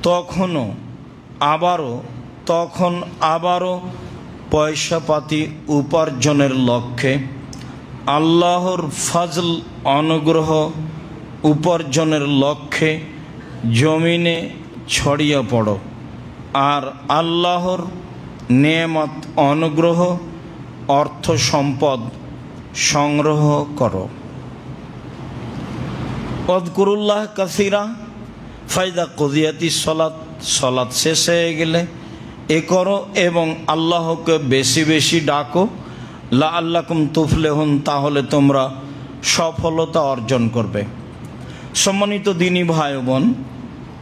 তখন আবারও পয়সাপাতি উপার্জনের লক্ষ্যে আল্লাহর ফজল অনুগ্রহ উপার্জনের লক্ষ্যে জমিনে ছড়িয়ে পড়ো আর আল্লাহর নেয়ামত অনুগ্রহ অর্থ সম্পদ সংগ্রহ করো। ওয়াজকুরুল্লাহ কাসীরা ফাইদা কুদিয়াতি সলাত শেষ হয়ে গেলে এ করো এবং আল্লাহকে বেশি বেশি ডাকো। লাআল্লাকুম তুফলিহুন, তাহলে তোমরা সফলতা অর্জন করবে। সম্মানিত দিনী ভাই বোন,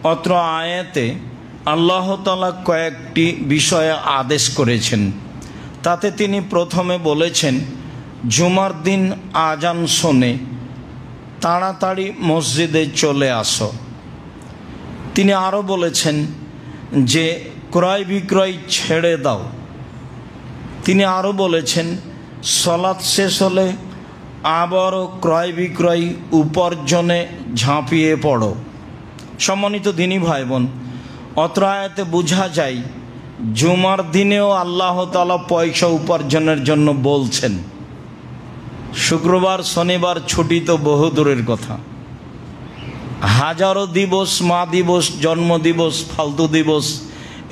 অত্র আয়াতে আল্লাহ তাআলা কয়েকটি বিষয়ে আদেশ করেছেন। তাতে তিনি প্রথমে বলেছেন, জুমার দিন আজান শুনে তাড়াতাড়ি মসজিদে চলে আসো। তিনি আরও বলেছেন যে ক্রয় বিক্রয় ছেড়ে দাও। তিনি আরও বলেছেন সালাত শেষ হলে আবারও ক্রয় বিক্রয় উপার্জনে ঝাঁপিয়ে পড়ো। সম্মানিত দিনী ভাই বোন, অত্র আয়াতে বোঝা যায় জুমার দিনেও আল্লাহ তাআলা পয়সা উপার্জনের জন্য বলছেন। শুক্রবার শনিবার ছুটি তো বহু দূরের কথা, হাজারো দিবস, মা দিবস, জন্ম দিবস, ফালতু দিবস,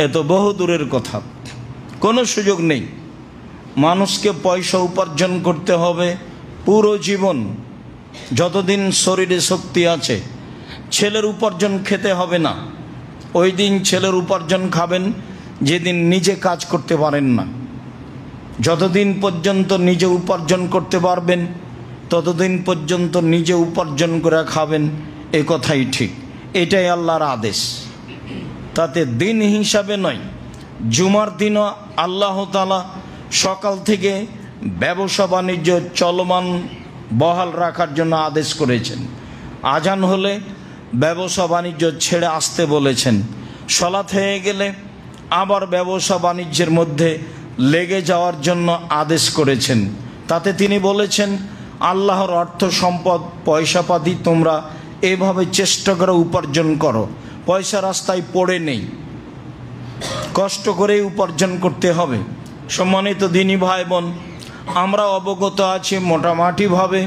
এ তো বহু দূরের কথা। কোনো সুযোগ নেই। মানুষকে পয়সা উপার্জন করতে হবে পুরো জীবন, যতদিন শরীরে শক্তি আছে। ছেলের উপার্জন খেতে হবে না, ওই দিন ছেলের উপার্জন খাবেন যেদিন নিজে কাজ করতে পারেন না। যতদিন পর্যন্ত নিজে উপার্জন করতে পারবেন ততদিন পর্যন্ত নিজে উপার্জন করে খাবেন, এ কথাই ঠিক। এটাই আল্লাহর আদেশ, তাতে দিন হিসাবে নয়। জুমার দিনও আল্লাহ তাআলা সকাল থেকে ব্যবসা বাণিজ্য চলমান বহাল রাখার জন্য আদেশ করেছেন। আজান হলে ব্যবসা বাণিজ্য ছেড়ে আসতে বলেছেন। সালাত হয়ে গেলে আবার ব্যবসা বাণিজ্যের মধ্যে লেগে যাওয়ার জন্য আদেশ করেছেন। তাতে তিনি বলেছেন, আল্লাহর অর্থ সম্পদ পয়সাপাতি তোমরা এভাবে চেষ্টা করে উপার্জন করো। পয়সা রাস্তায় পড়ে নেই, কষ্ট করে উপার্জন করতে হবে। সম্মানিত দিনী ভাই বোন, আমরা অবগত আছি মোটামুটিভাবে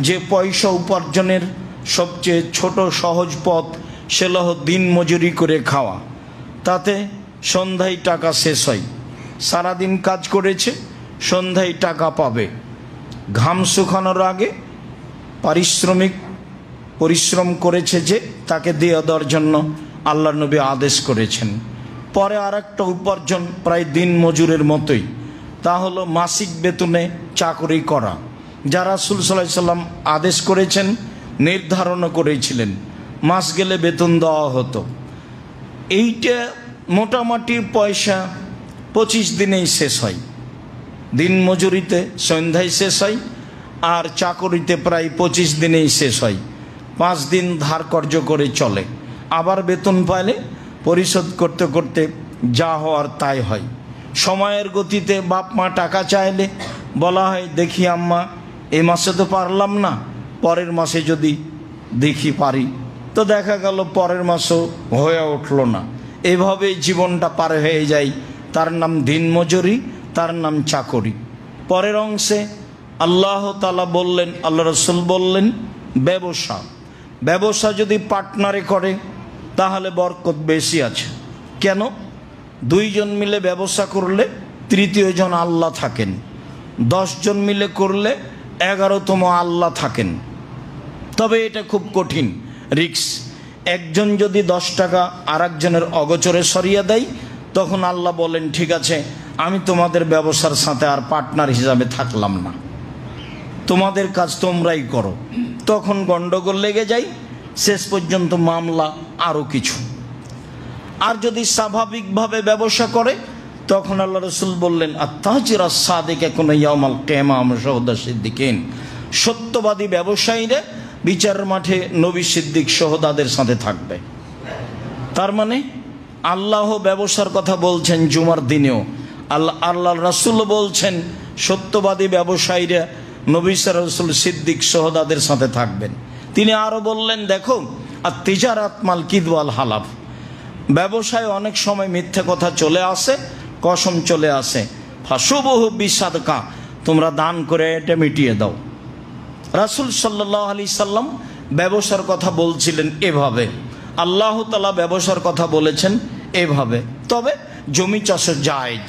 যে পয়সা উপার্জনের সবচেয়ে ছোট সহজ পথ সেটা হলো দিন মজুরি করে খাওয়া। তাতে সন্ধ্যায় টাকা শেষ হয়। সারাদিন কাজ করেছে, সন্ধ্যায় টাকা পাবে। ঘাম শুকানোর আগে পরিশ্রম করেছে যে তাকে দিয়ে দেওয়ার জন্য আল্লাহ নবী আদেশ করেছেন। পরে আর একটা উপার্জন প্রায় দিন মজুরের মতোই, তা হলো মাসিক বেতনে চাকরি করা, যা রাসূল সাল্লাল্লাহু আলাইহি সাল্লাম আদেশ করেছেন, নির্ধারণও করেছিলেন। মাস গেলে বেতন দেওয়া হতো। এইটা মোটামুটি পয়সা 25 দিনেই শেষ হয়। দিন মজুরিতে সন্ধ্যায় শেষ হয়, আর চাকরিতে প্রায় 25 দিনেই শেষ হয়। 5 দিন ধার কর্য করে চলে, আবার বেতন পাইলে পরিশোধ করতে করতে যা হওয়ার তাই হয়। সময়ের গতিতে বাপ মা টাকা চাইলে বলা হয়, দেখি আম্মা এই মাসে তো পারলাম না, পরের মাসে যদি দেখি পারি। তো দেখা গেল পরের মাসও হয়ে উঠলো না। এভাবেই জীবনটা পার হয়ে যায়। তার নাম দিন মজুরি, তার নাম চাকরি। পরের অংশে আল্লাহ তাআলা বললেন, আল্লাহ রাসূল বললেন, ব্যবসা যদি পার্টনারে করে তাহলে বরকত বেশি আছে। কেন? 2 জন মিলে ব্যবসা করলে তৃতীয় জন আল্লাহ থাকেন। 10 জন মিলে করলে 11তম আল্লাহ থাকেন। তবে এটা খুব কঠিন, রিস্ক। একজন যদি 10 টাকা আর একজনের অগোচরে সরিয়ে দেয়, তখন আল্লাহ বলেন, ঠিক আছে, আমি তোমাদের ব্যবসার সাথে আর পার্টনার হিসাবে থাকলাম না, তোমাদের কাজ তোমরাই করো। তখন গন্ডগোল লেগে যায়, শেষ পর্যন্ত মামলা, আরও কিছু। আর যদি স্বাভাবিকভাবে ব্যবসা করে, তখন আল্লাহ রাসূল বললেন, আত-তাজির আস-সাদিক ইয়াকুনু ইয়াউমাল কিয়ামাহ মা শাহুদা সিদ্দিকিন। সত্যবাদী ব্যবসায়ীরা বিচারের মাঠে নবী সিদ্দিক শহদাদের সাথে থাকবে। তার মানে আল্লাহ ব্যবসার কথা বলছেন জুমার দিনেও। আল্লাহ রাসূল বলছেন সত্যবাদী ব্যবসায়ীরা নবী রাসূল সিদ্দিক শহদাদের সাথে থাকবেন। তিনি আরও বললেন, দেখো, আর তিজারাত মাল কিদ ওয়াল হালাফ, ব্যবসায় অনেক সময় মিথ্যে কথা চলে আসে, কসম চলে আসে। ফাসুবহু বিসাদকা, তোমরা দান করে এটা মিটিয়ে দাও। রাসূল সাল্লাল্লাহু আলাইহি সাল্লাম ব্যবসার কথা বলছিলেন এভাবে, আল্লাহ তাআলা ব্যবসার কথা বলেছেন এভাবে। তবে জমি চাষের জায়েজ।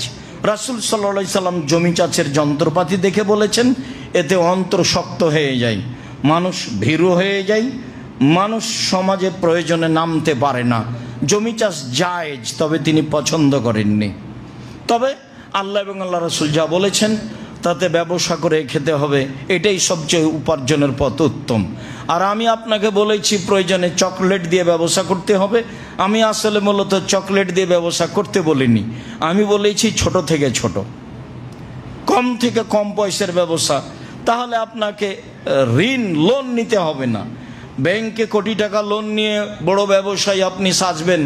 রাসূল সাল্লাল্লাহু আলাইহি সাল্লাম জমি চাষের যন্ত্রপাতি দেখে বলেছেন, এতে অন্তর শক্ত হয়ে যায়, মানুষ ভীরু হয়ে যায়, মানুষ সমাজে প্রয়োজনে নামতে পারে না। জমি চাষ জায়েজ, তবে তিনি পছন্দ করেননি। তবে আল্লাহ এবং আল্লাহ রাসূল যা বলেছেন তাতে ব্যবসা করে খেতে হবে, এটাই সবচেয়ে উপার্জনের পথ উত্তম। আর আমি আপনাকে বলেছি প্রয়োজনে চকলেট দিয়ে ব্যবসা করতে হবে। আমি আসলে মূলত চকলেট দিয়ে ব্যবসা করতে বলিনি, আমি বলেছি ছোট থেকে ছোট, কম থেকে কম পয়সার ব্যবসা। তাহলে আপনাকে ঋণ লোন নিতে হবে না। ব্যাংকে কোটি টাকা লোন নিয়ে বড় ব্যবসায়ী আপনি সাজবেন,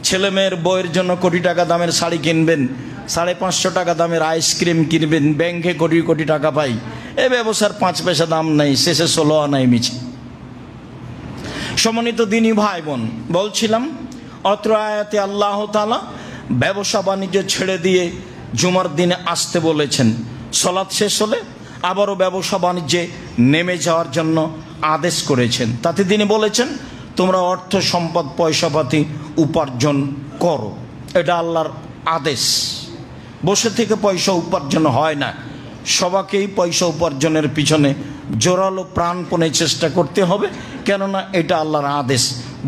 ছেলে মেয়ের বইয়ের জন্য কোটি টাকা দামের শাড়ি কিনবেন, 550 টাকা দামের আইসক্রিম কিনবেন, ব্যাংকে কোটি কোটি টাকা পাই। এ ব্যবসার 5 পয়সা দাম নাই, শেষে 16 আনাই মিছে। সম্মানিত দিনী ভাই বোন, বলছিলাম অত্র আয়াতে আল্লাহ তাআলা ব্যবসা বাণিজ্য ছেড়ে দিয়ে জুমার দিনে আসতে বলেছেন। সালাত শেষ হলে আবারও ব্যবসা বাণিজ্যে নেমে যাওয়ার জন্য আদেশ করেছেন। তাতে তিনি বলেছেন, তোমরা অর্থ সম্পদ পয়সাপাতি উপার্জন করো, এটা আল্লাহর আদেশ। বসে থেকে পয়সা উপার্জন হয় না, সবাইকেই পয়সা উপার্জনের পিছনে জোরালো প্রাণপণে চেষ্টা করতে হবে, কেননা এটা আল্লাহর আদেশ।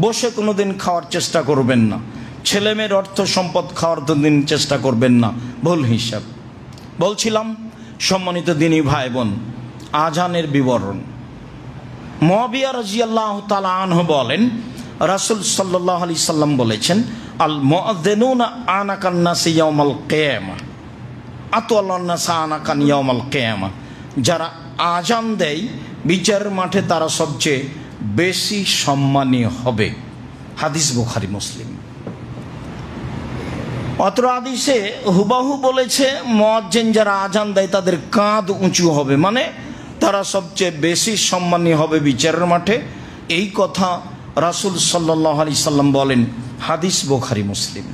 বসে কোনোদিন খাওয়ার চেষ্টা করবেন না, ছেলেমেয়ের অর্থ সম্পদ খাওয়ার দিন চেষ্টা করবেন না, ভুল হিসাব। বলছিলাম সম্মানিত দিনী ভাই বোন, আজানের বিবরণ। মুআবিয়া রাদিয়াল্লাহু তাআলা আনহু বলেন, রাসূল সাল্লাল্লাহু আলাইহি সাল্লাম বলেছেন, আল মুআযিনুনা আনাকান নাসি ইয়াউমাল কিয়ামা আতওয়ালান নাস আনাকান ইয়াউমাল কিয়ামা। যারা আজান দেয় বিচারের মাঠে তারা সবচেয়ে বেশি সম্মানী হবে। হাদিস বুখারী মুসলিম। অত্র হাদিসে হুবাহু বলেছে মুয়াজ্জিন যারা আজান দেয় তাদের কাঁধ উঁচু হবে, মানে তারা সবচেয়ে বেশি সম্মানী হবে বিচারের মাঠে। এই কথা রাসূল সাল্লাল্লাহু আলাইহি সাল্লাম বলেন। হাদিস বুখারী মুসলিম।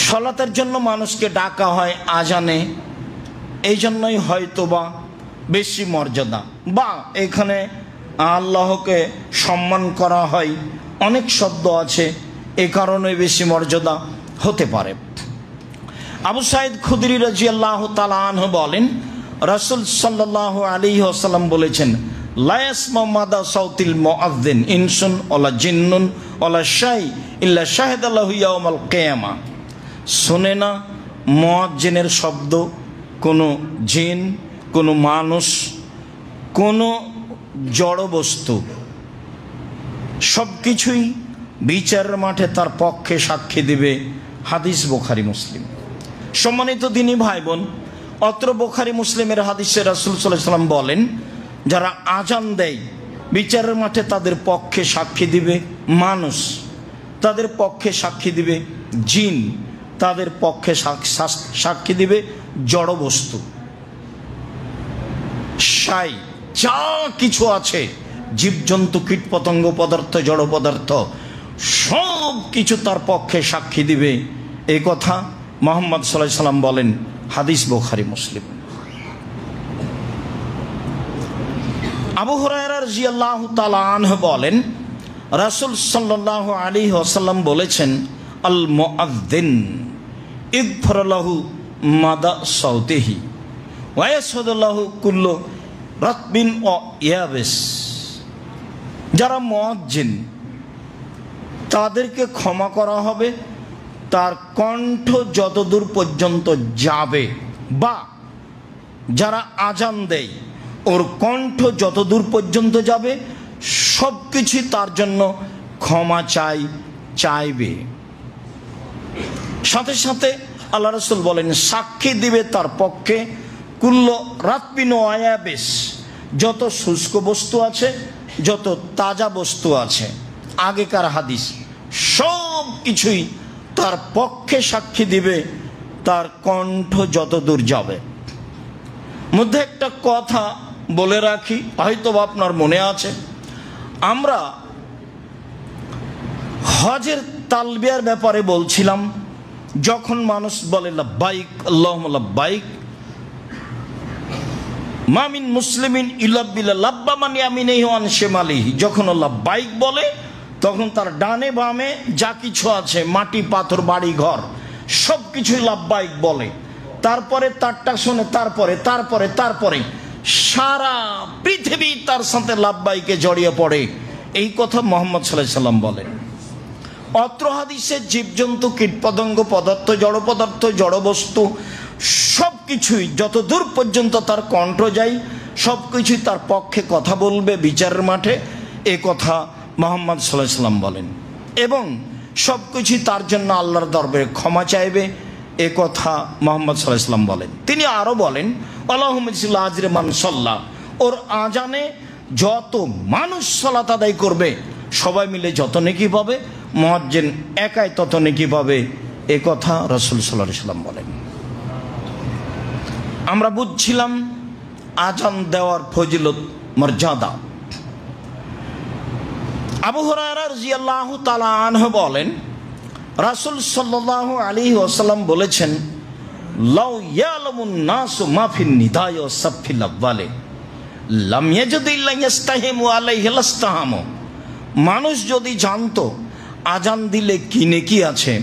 সালাতের জন্য মানুষকে ডাকা হয় আজানে, এই জন্যই হয়তোবা বেশি মর্যাদা, বা এখানে আল্লাহকে সম্মান করা হয়, অনেক শব্দ আছে, এ কারণে বেশি মর্যাদা হতে পারে। আবু সাঈদ খুদরি রাদিয়াল্লাহু তাআলা আনহু বলেন, রাসূল সাল্লাল্লাহু আলাইহি ওয়াসাল্লাম বলেছেন, লা ইয়াসমাউ মাদা সাউতিল মুআযযিন ইনসুন ওয়ালা জিন্নুন ওয়ালা শাই ইল্লা শাহাদাল্লাহু ইয়াউমাল কিয়ামা। শোনে না মুয়াজ্জিনের শব্দ কোনো জিন, কোনো মানুষ, কোনো জড় বস্তু, সব কিছুই বিচারের মাঠে তার পক্ষে সাক্ষী দিবে। হাদিস বুখারী মুসলিম। সম্মানিত দিনী ভাই বোন, অত্র বুখারী মুসলিমের হাদিসে রাসূল সাল্লাল্লাহু আলাইহি ওয়াসাল্লাম বলেন, যারা আজান দেয় বিচারের মাঠে তাদের পক্ষে সাক্ষী দিবে মানুষ, তাদের পক্ষে সাক্ষী দিবে জিন, তাদের পক্ষে সাক্ষী দিবে জড় বস্তু, সাই, যা কিছু আছে, জীবজন্তু, কীটপতঙ্গ, পদার্থ, জড় পদার্থ, সব কিছু তার পক্ষে সাক্ষী দিবে। এই কথা মুহাম্মদ সাল্লাল্লাহু আলাইহি সাল্লাম বলেন। হাদিস বুখারী মুসলিম। আবু হুরায়রা রাদিয়াল্লাহু তাআলা আনহু বলেন, রাসূল সাল্লাল্লাহু আলাইহি ওয়াসাল্লাম বলেছেন, আল মুআযযিন ইগফার লাহু মাদা সাউতিহি ওয়া ইয়াসহুদু লাহু কুল্লু রাতবিন ওয়া ইয়াবিস। যারা মুয়াজ্জিন তাদেরকে ক্ষমা করা হবে তার কণ্ঠ যতদূর পর্যন্ত যাবে, বা যারা আজান দেয় ওর কণ্ঠ যতদূর পর্যন্ত যাবে সব কিছুই তার জন্য ক্ষমা চাইবে। সাথে সাথে আল্লাহ রাসূল বলেন, সাক্ষী দিবে তার পক্ষে কুল্ল রাতবিন ওয়া ইয়াবিস, যত শুষ্ক বস্তু আছে, যত তাজা বস্তু আছে। আগেকার হাদিস, সব কিছুই তার পক্ষে সাক্ষী দিবে তার কণ্ঠ যত দূর যাবে। মধ্যে একটা কথা বলে রাখি, হয়তো আপনার মনে আছে, আমরা হজের তালবিয়ার ব্যাপারে বলছিলাম, যখন মানুষ বলে লাব্বাইক আল্লাহুম্মা লাব্বাইক মামিন মুসলিমিন ইলাব্বিল লাব্বা মানে আমিনাহি ওয়ান শিমালিহি, যখন লাব্বাইক বলে তখন তার ডানে বামে যা কিছু আছে, মাটি পাথর বাড়ি ঘর সব কিছুই লাব্বাইক বলে। তারপরে তারটা শুনে তারপরে তারপরে তারপরে সারা পৃথিবী তার সাথে লাব্বাইকে জড়িয়ে পড়ে, এই কথা মুহাম্মদ সাল্লাল্লাহু আলাইহি সাল্লাম বলেন। অত্র হাদিসে জীবজন্তু কীটপতঙ্গ পদার্থ জড় পদার্থ জড় বস্তু সব কিছুই যত দূর পর্যন্ত তার কণ্ঠ যায় সব কিছুই তার পক্ষে কথা বলবে বিচারের মাঠে, এ কথা মুহাম্মদ সাল্লাল্লাহু আলাইহি সাল্লাম বলেন। এবং সব কিছুই তার জন্য আল্লাহর দরবারে ক্ষমা চাইবে, এ কথা মুহাম্মদ সাল্লাল্লাহু আলাইহি সাল্লাম বলেন। তিনি আরও বলেন আল্লাহুম্মা সাল্লি আজরে মান সাল্লা, ওর আজানে যত মানুষ সালাত আদায় করবে সবাই মিলে যত নেকি পাবে, মুয়াজ্জিন একাই তত নেকি পাবে, এ কথা রাসূল সাল্লাল্লাহু আলাইহি সাল্লাম বলেন। আমরা বুঝছিলাম আজান দেওয়ার ফজিলত মর্যাদা। আবু হুরায়রা রাদিয়াল্লাহু তাআলা আনহু বলেন, রাসূল সাল্লাল্লাহু আলাইহি ওয়াসাল্লাম বলেছেন, লাউ ইয়ালামুন নাসু মা ফিন নিদায় ওয়া সাফিল আউয়ালে লাম ইয়াজিদু ইল্লা ইস্তাহিমু আলাইহি লাস্তাহামু। মানুষ যদি জানতো আজান দিলে কি নেকি আছে,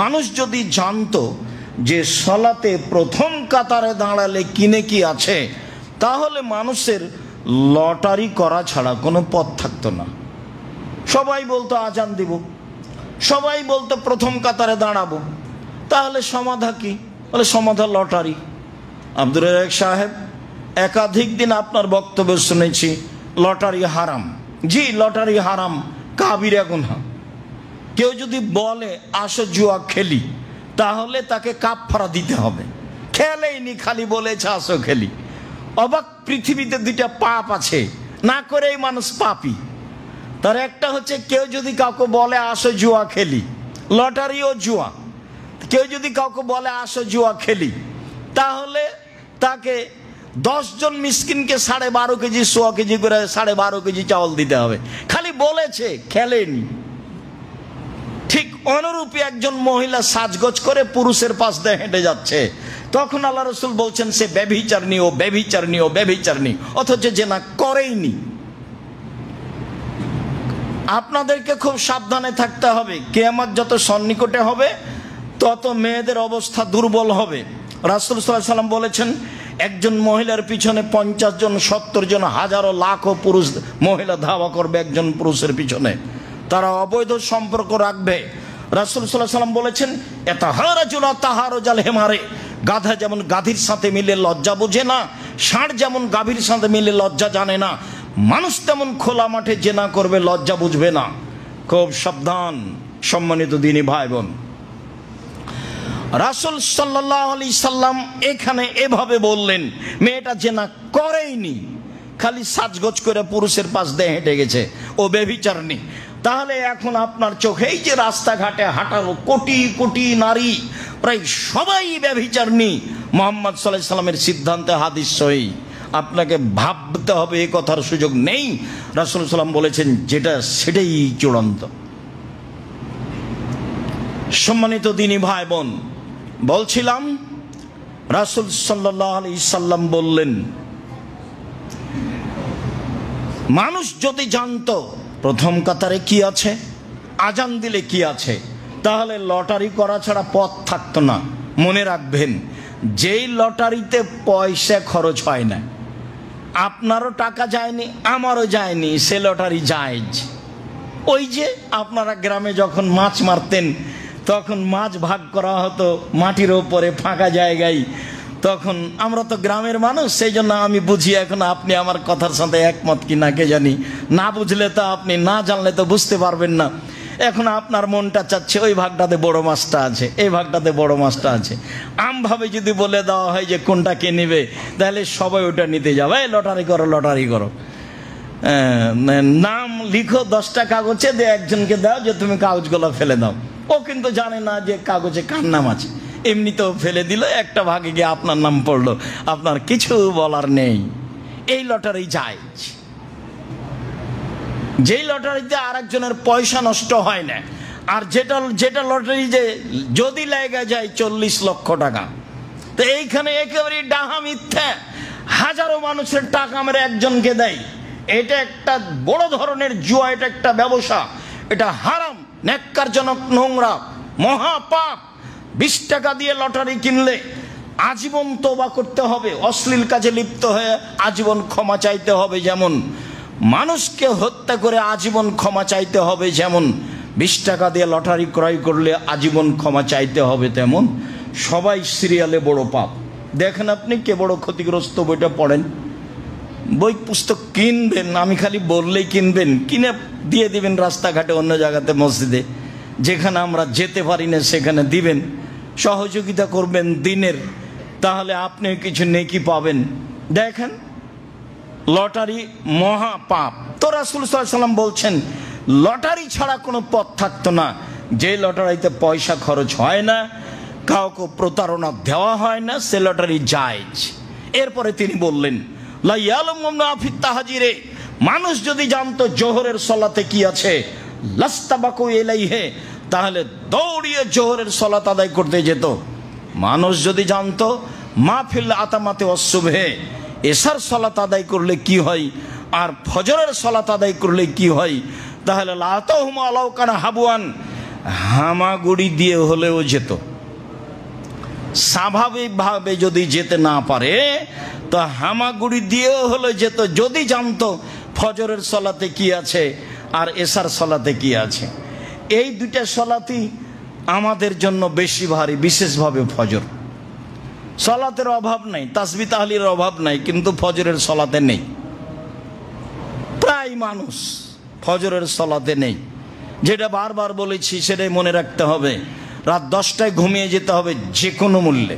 মানুষ যদি জানতো যে সালাতে প্রথম কাতারে দাঁড়ালে কি নেকি আছে, তাহলে মানুষের লটারি করা ছাড়া কোনো পথ থাকতো না। সবাই বলতো আজান দিব, সবাই বলতো প্রথম কাতারে দাঁড়াবো, তাহলে সমাধা কি? বলে সমাধা লটারি। আব্দুর রাজ্জাক সাহেব, একাধিক দিন আপনার বক্তব্য শুনেছি লটারি হারাম। জি, লটারি হারাম, কাবিরা গুনাহ। কেউ যদি বলে আসো জুয়া খেলি, তাহলে তাকে কাফারা দিতে হবে। খেলেইনি, খালি বলেছে আসো খেলি। অবাক, পৃথিবীতে দুইটা পাপ আছে, না করেই মানুষ পাপী। তার একটা হচ্ছে কেউ যদি কাউকে বলে আসো জুয়া খেলি, লটারি ও জুয়া। কেউ যদি কাউকে বলে আসো জুয়া খেলি, তাহলে তাকে 10 জন মিসকিনকে 12.5 কেজি 100 কেজি করে 12.5 কেজি চাউল দিতে হবে। খালি বলেছে, খেলেনি। ঠিক অনুরূপী একজন মহিলা সাজগোজ করে পুরুষের পাশ দিয়ে হেঁটে যাচ্ছে, তখন আল্লাহ রাসূল বলছেন সে ব্যভিচারিণী, ও ব্যভিচারিণী, ও ব্যভিচারিণী, অথচ জেনা করেইনি। আপনাদেরকে খুব সাবধানে থাকতে হবে। কিয়ামত যত সন্নিকটে হবে তত মেয়েদের অবস্থা দুর্বল হবে। রাসূল সাল্লাল্লাহু আলাইহি সাল্লাম বলেছেন, একজন মহিলার পিছনে 50 জন 70 জন হাজারো লাখো পুরুষ মহিলা ধাওয়া করবে একজন পুরুষের পিছনে। তারা অবৈধ সম্পর্ক রাখবে। রাসূল সাল্লাল্লাহু আলাইহি সাল্লাম বলেছেন, এতাহারাজুনা তাহারুজাল হিমারে, গাধা যেমন গাধীর সাথে মিলে লজ্জা বোঝে না, ষাঁড় যেমন গাভীর সাথে মিলে লজ্জা জানে না, মানুষ তেমন খোলা মাঠে জেনা করবে, লজ্জা বুঝবে না। খুব সাবধান সম্মানিত দিনী ভাই বোন। রাসূল সাল্লাল্লাহু আলাইহি সাল্লাম এখানে এভাবে বললেন, মেয়েটা জেনা করেইনি, খালি সাজগোজ করে পুরুষের পাশ দিয়ে হেঁটে গেছে, ও ব্যভিচারিণী। তাহলে এখন আপনার চোখে এই যে রাস্তাঘাটে হাঁটালো কোটি কোটি নারী, প্রায় সবাই ব্যভিচারিণী। মুহাম্মদ সাল্লাল্লাহু আলাইহি সাল্লামের সিদ্ধান্তে হাদিস সহিহ। আপনাকে ভাবতে হবে, এই কথার সুযোগ নেই। রাসূল সাল্লাম বলেছেন যেটা সেটাই চূড়ান্ত। সম্মানিত দিনী ভাই বোন, বলছিলাম রাসূল সাল্লাল্লাহু আলাইহি সাল্লাম বললেন, মানুষ যদি জানতো প্রথম কাতারে কি আছে, আজান দিলে কি আছে, তাহলে লটারি করা ছাড়া পথ থাকতো না। মনে রাখবেন, যেই লটারিতে পয়সা খরচ হয় না, আপনারও টাকা যায়নি, আমারও যায়নি, সে লটারি জায়েজ। ওই যে আপনারা গ্রামে যখন মাছ মারতেন, তখন মাছ ভাগ করা হতো মাটির ওপরে ফাঁকা জায়গায়। তখন আমরা তো গ্রামের মানুষ, সেই জন্য আমি বুঝি। এখন আপনি আমার কথার সাথে একমত কি না কে জানি, না বুঝলে তো আপনি, না জানলে তো বুঝতে পারবেন না। এখন আপনার মনটা চাচ্ছে ওই ভাগটাতে বড় মাছটা আছে, এই ভাগটাতে বড় মাছটা আছে। আমভাবে যদি বলে দেওয়া হয় যে কোনটা কে নেবে, তাহলে সবাই ওটা নিতে যাবে। এই লটারি করো, লটারি করো, নাম লিখো 10টা কাগজে, দিয়ে একজনকে দাও যে তুমি কাগজগুলো ফেলে দাও। ও কিন্তু জানে না যে কাগজে কার নাম আছে, এমনিতেও ফেলে দিল, একটা ভাগে গিয়ে আপনার নাম পড়লো, আপনার কিছু বলার নেই। এই লটারি জায়েজ। যেই লটারিতে আরেকজনের পয়সা নষ্ট হয় না, আর যেটা লটারি যে যদি লেগে যায় 40 লক্ষ টাকা, তো এইখানে একেবারে ডাহা মিথ্যা। হাজারো মানুষের টাকা মেরে একজনকে দেয়, এটা একটা বড় ধরনের জুয়া, এটা একটা ব্যবসা, এটা হারাম, ন্যাক্কারজনক, নোংরা, মহাপাপ। 20 টাকা দিয়ে লটারি কিনলে আজীবন তওবা করতে হবে, অশ্লীল কাজে লিপ্ত হয়ে আজীবন ক্ষমা চাইতে হবে। যেমন মানুষকে হত্যা করে আজীবন ক্ষমা চাইতে হবে, যেমন 20 টাকা দিয়ে লটারি ক্রয় করলে আজীবন ক্ষমা চাইতে হবে, তেমন সবাই সিরিয়ালে বড় পাপ। দেখেন আপনি কে বড় ক্ষতিগ্রস্ত, বইটা পড়েন। বই পুস্তক কিনবেন, আমি খালি বললেই কিনবেন, কিনে দিয়ে দিবেন রাস্তাঘাটে, অন্য জায়গাতে, মসজিদে, যেখানে আমরা যেতে পারি না সেখানে দিবেন, সহযোগিতা করবেন দিনের, তাহলে আপনি কিছু নেকি পাবেন। দেখেন লটারি মহা পাপ। তো রাসূল সাল্লাল্লাহু আলাইহি ওয়াসাল্লাম বলছেন লটারি ছাড়া কোনো পথ থাকতো না, যে লটারিতে পয়সা খরচ হয় না, কাউকে প্রতারণা দেওয়া হয় না, সে লটারি জায়েজ। এরপরে তিনি বললেন লা ইয়ালামুনা ফিত তাহজিরে, মানুষ যদি জানতো জোহরের সালাতে কি আছে, লাস্তাবাকু ইলাইহি, তাহলে দৌড়িয়ে জোহরের সালাত আদায় করতে যেত। মানুষ যদি জানতো মাহফিল আতামাতে ওয়াসসুবহে, এশার সালাত আদায় করলে কি হয় আর ফজরের সালাত আদায় করলে কি হয়, তাহলে লাতাহুম আলাউ কানা হাবুয়ান, হামাগুড়ি দিয়ে হলেও যেত। স্বাভাবিকভাবে যদি যেতে না পারে তো হামাগুড়ি দিয়েও হলে যেত, যদি জানতো ফজরের সালাতে কি আছে আর এশার সালাতে কি আছে। এই দুইটা সালাতই আমাদের জন্য বেশি ভারী, বিশেষভাবে ফজর। সালাতের অভাব নাই, তাসবিহ তাহলিলের অভাব নাই, কিন্তু ফজরের সালাতে নেই। প্রায় মানুষ ফজরের সালাতে নেই। যেটা বারবার বলেছি সেটাই মনে রাখতে হবে, রাত 10টায় ঘুমিয়ে যেতে হবে, যে কোনো মূল্যে,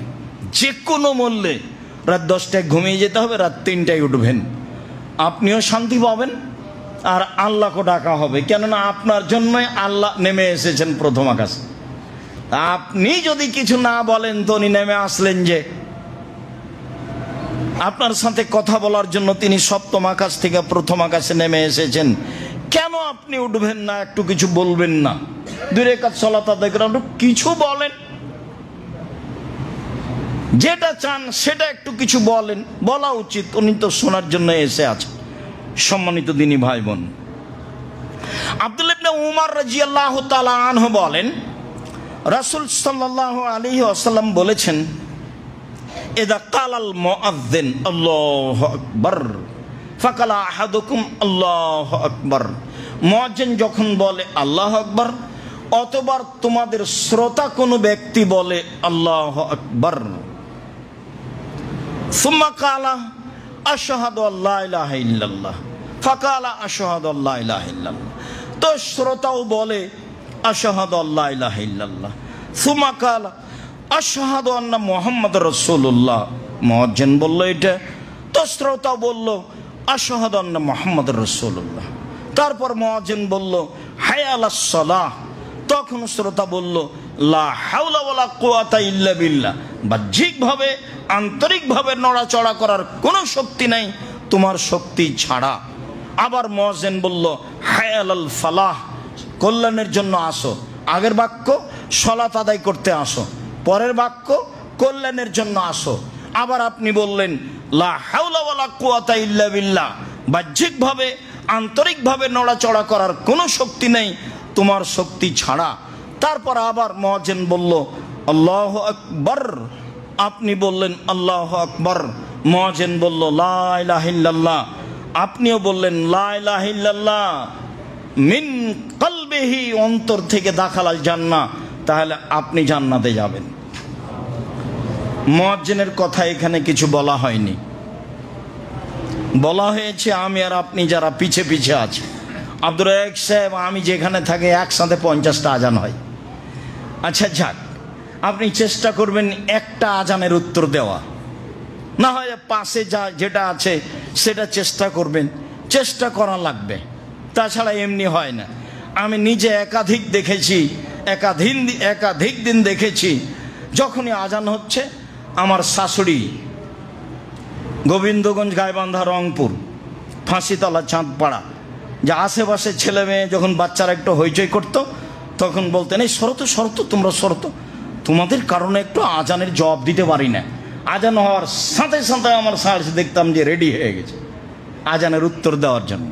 যে কোনো মূল্যে রাত 10টায় ঘুমিয়ে যেতে হবে, রাত 3টায় উঠবেন, আপনিও শান্তি পাবেন আর আল্লাহকে ডাকা হবে। কেননা আপনার জন্যই আল্লাহ নেমে এসেছেন প্রথম আকাশে। আপনি যদি কিছু না বলেন তো উনি নেমে আসলেন যে, আপনার সাথে কথা বলার জন্য তিনি সপ্তম আকাশ থেকে প্রথম আকাশে নেমে এসেছেন। কেন আপনি উঠবেন না, একটু কিছু বলবেন না? 2 রাকাত সালাত আদায় করে একটু কিছু বলেন, যেটা চান সেটা একটু কিছু বলেন, বলা উচিত। উনি তো শোনার জন্য এসে আছেন। সম্মানিত দিনী ভাই বোন, আব্দুল্লাহ ইবনে উমর রাদিয়াল্লাহু তাআলা আনহু বলেন, রাসূল সাল্লাল্লাহু আলাইহি ওয়াসাল্লাম বলেছেন, ইযা কালাল মুআযযিন আল্লাহু আকবার ফাকালা আহাদুকুম আল্লাহু আকবার, মুয়াজ্জিন যখন বলে আল্লাহু আকবার, অতবার তোমাদের শ্রোতা কোনো ব্যক্তি বলে আল্লাহু আকবার, সুম্মা কালা আশহাদু আল্লা ইলাহা ইল্লাল্লাহ ফাকালা আশহাদু আল্লা ইলাহা ইল্লাল্লাহ, তো শ্রোতাও বলে আশহাদু আল্লা ইলাহা ইল্লাল্লাহ, সুম্মা কালা আশহাদু আন্না মুহাম্মাদুর রাসূলুল্লাহ, মুয়াজ্জিন বলল এটা, তো শ্রোতা বলল আশহাদু আন্না মুহাম্মাদুর রাসূলুল্লাহ, তারপর মুয়াজ্জিন বলল হাইয়া আলাস সালাহ, তখন শ্রোতা বলল লা হাওলা ওয়ালা কুওয়াতা ইল্লা বিল্লাহ, বাহ্যিকভাবে আন্তরিকভাবে নড়াচড়া করার কোনো শক্তি নাই তোমার শক্তি ছাড়া। আবার মুয়াজ্জিন বলল হাইয়া আলাল ফালাহ, কল্যাণের জন্য আসো। আগের বাক্য সালাত আদায় করতে আসো, পরের বাক্য কল্যাণের জন্য আসো। আবার আপনি বললেন লা হাওলা ওয়ালা কুওয়াতা ইল্লা বিল্লাহ, বাহ্যিকভাবে আন্তরিকভাবে নড়াচড়া করার কোনো শক্তি নেই তোমার শক্তি ছাড়া। তারপর আবার মুয়াজ্জিন বলল আল্লাহু আকবার, আপনি বললেন আল্লাহু আকবার, মুয়াজ্জিন বলল লা ইলাহা ইল্লাল্লাহ, আপনিও বললেন লা ইলাহা ইল্লাল্লাহ, মিন কলবিহি, অন্তর থেকে দাখালাল জান্নাহ, তাহলে আপনি জান্নাতে যাবেন। মুয়াজ্জিনের কথা এখানে কিছু বলা হয়নি, বলা হয়েছে আমি আর আপনি যারা পিছে পিছে আছে। আব্দুর রাজ্জাক সাহেব, আমি যেখানে থাকি একসাথে 50টা আজান হয়। আচ্ছা যাক, আপনি চেষ্টা করবেন একটা আজানের উত্তর দেওয়া, না হয় পাশে যেটা আছে সেটা চেষ্টা করবেন, চেষ্টা করা লাগবে, তাছাড়া এমনি হয় না। আমি নিজে একাধিক দিন দেখেছি, যখনই আজান হচ্ছে আমার শাশুড়ি গোবিন্দগঞ্জ, গাইবান্ধা, রংপুর, ফাঁসিতলা, চাঁদপাড়া, যে আশেপাশে ছেলে মেয়ে যখন বাচ্চারা একটু হইচই করতো তখন বলতেন, এই শরত শরত তোমরা শরত, তোমাদের কারণে একটু আজানের জবাব দিতে পারি না। আজান হওয়ার সাথে সাথে আমার সার্চ দেখতাম যে রেডি হয়ে গেছে আজানের উত্তর দেওয়ার জন্য,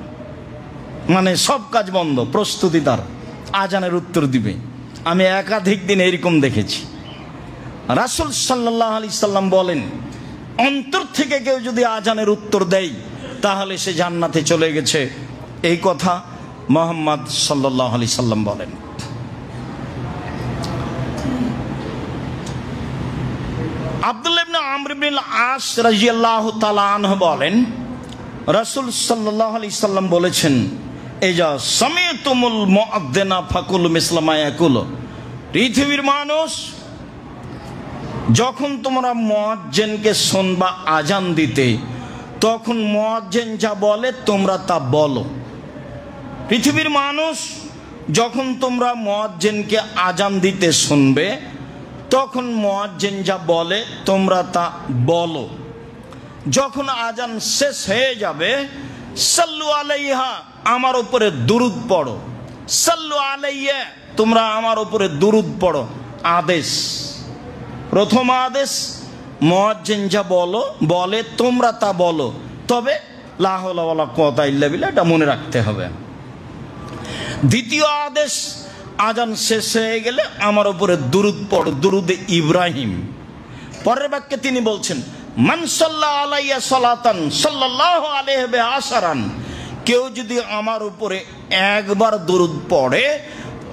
মানে সব কাজ বন্ধ, প্রস্তুতি তার আজানের উত্তর দিবে। আমি একাধিক দিন এরকম দেখেছি। রাসূল সাল্লাল্লাহু আলাইহি সাল্লাম বলেন, অন্তর থেকে কেউ যদি আজানের উত্তর দেয় তাহলে সে জান্নাতে চলে গেছে। এই কথা মুহাম্মদ সাল্লাল্লাহু আলাইহি সাল্লাম বলেন। আব্দুল্লাহ ইবনে আমর ইবনে আস রাদিয়াল্লাহু তাআলা আনহু বলেন, রাসূল সাল্লাল্লাহু আলাইহি সাল্লাম বলেছেন, এজা সামিতুমুল মুআদ্দিনা ফাকুলু মিসলা মা ইয়াকুলু। পৃথিবীর মানুষ, যখন তোমরা মুয়াজ্জিনকে শুনবা আজান দিতে, তখন মুয়াজ্জিন যা বলে তোমরা তা বলো। পৃথিবীর মানুষ, যখন তোমরা মুয়াজ্জিনকে আজান দিতে শুনবে, তখন মুয়াজ্জিন যা বলে তোমরা তা বলো। যখন আজান শেষ হয়ে যাবে, সাল্লু আলাইহা, আমার উপরে দুরূদ পড়ো। সাল্লু আলাইয়া, তোমরা আমার উপরে দুরূদ পড়ো। আদেশ, প্রথম আদেশ, মুয়াজ্জিন যা বলে তোমরা তা বলো, তবে লা হাওলা ওয়ালা কুওয়াতা ইল্লা বিল্লাহ, এটা মনে রাখতে হবে। দ্বিতীয় আদেশ, আজান শেষ হয়ে গেলে আমার উপরে দুরূদ পড়ো, দুরূদে ইব্রাহিম। পরের বাক্যে তিনি বলছেন, মান সাল্লা আলাইয়া সালাতান সাল্লাল্লাহু আলাইহি বিআশারান, কেউ যদি আমার উপরে একবার দুরূদ পড়ে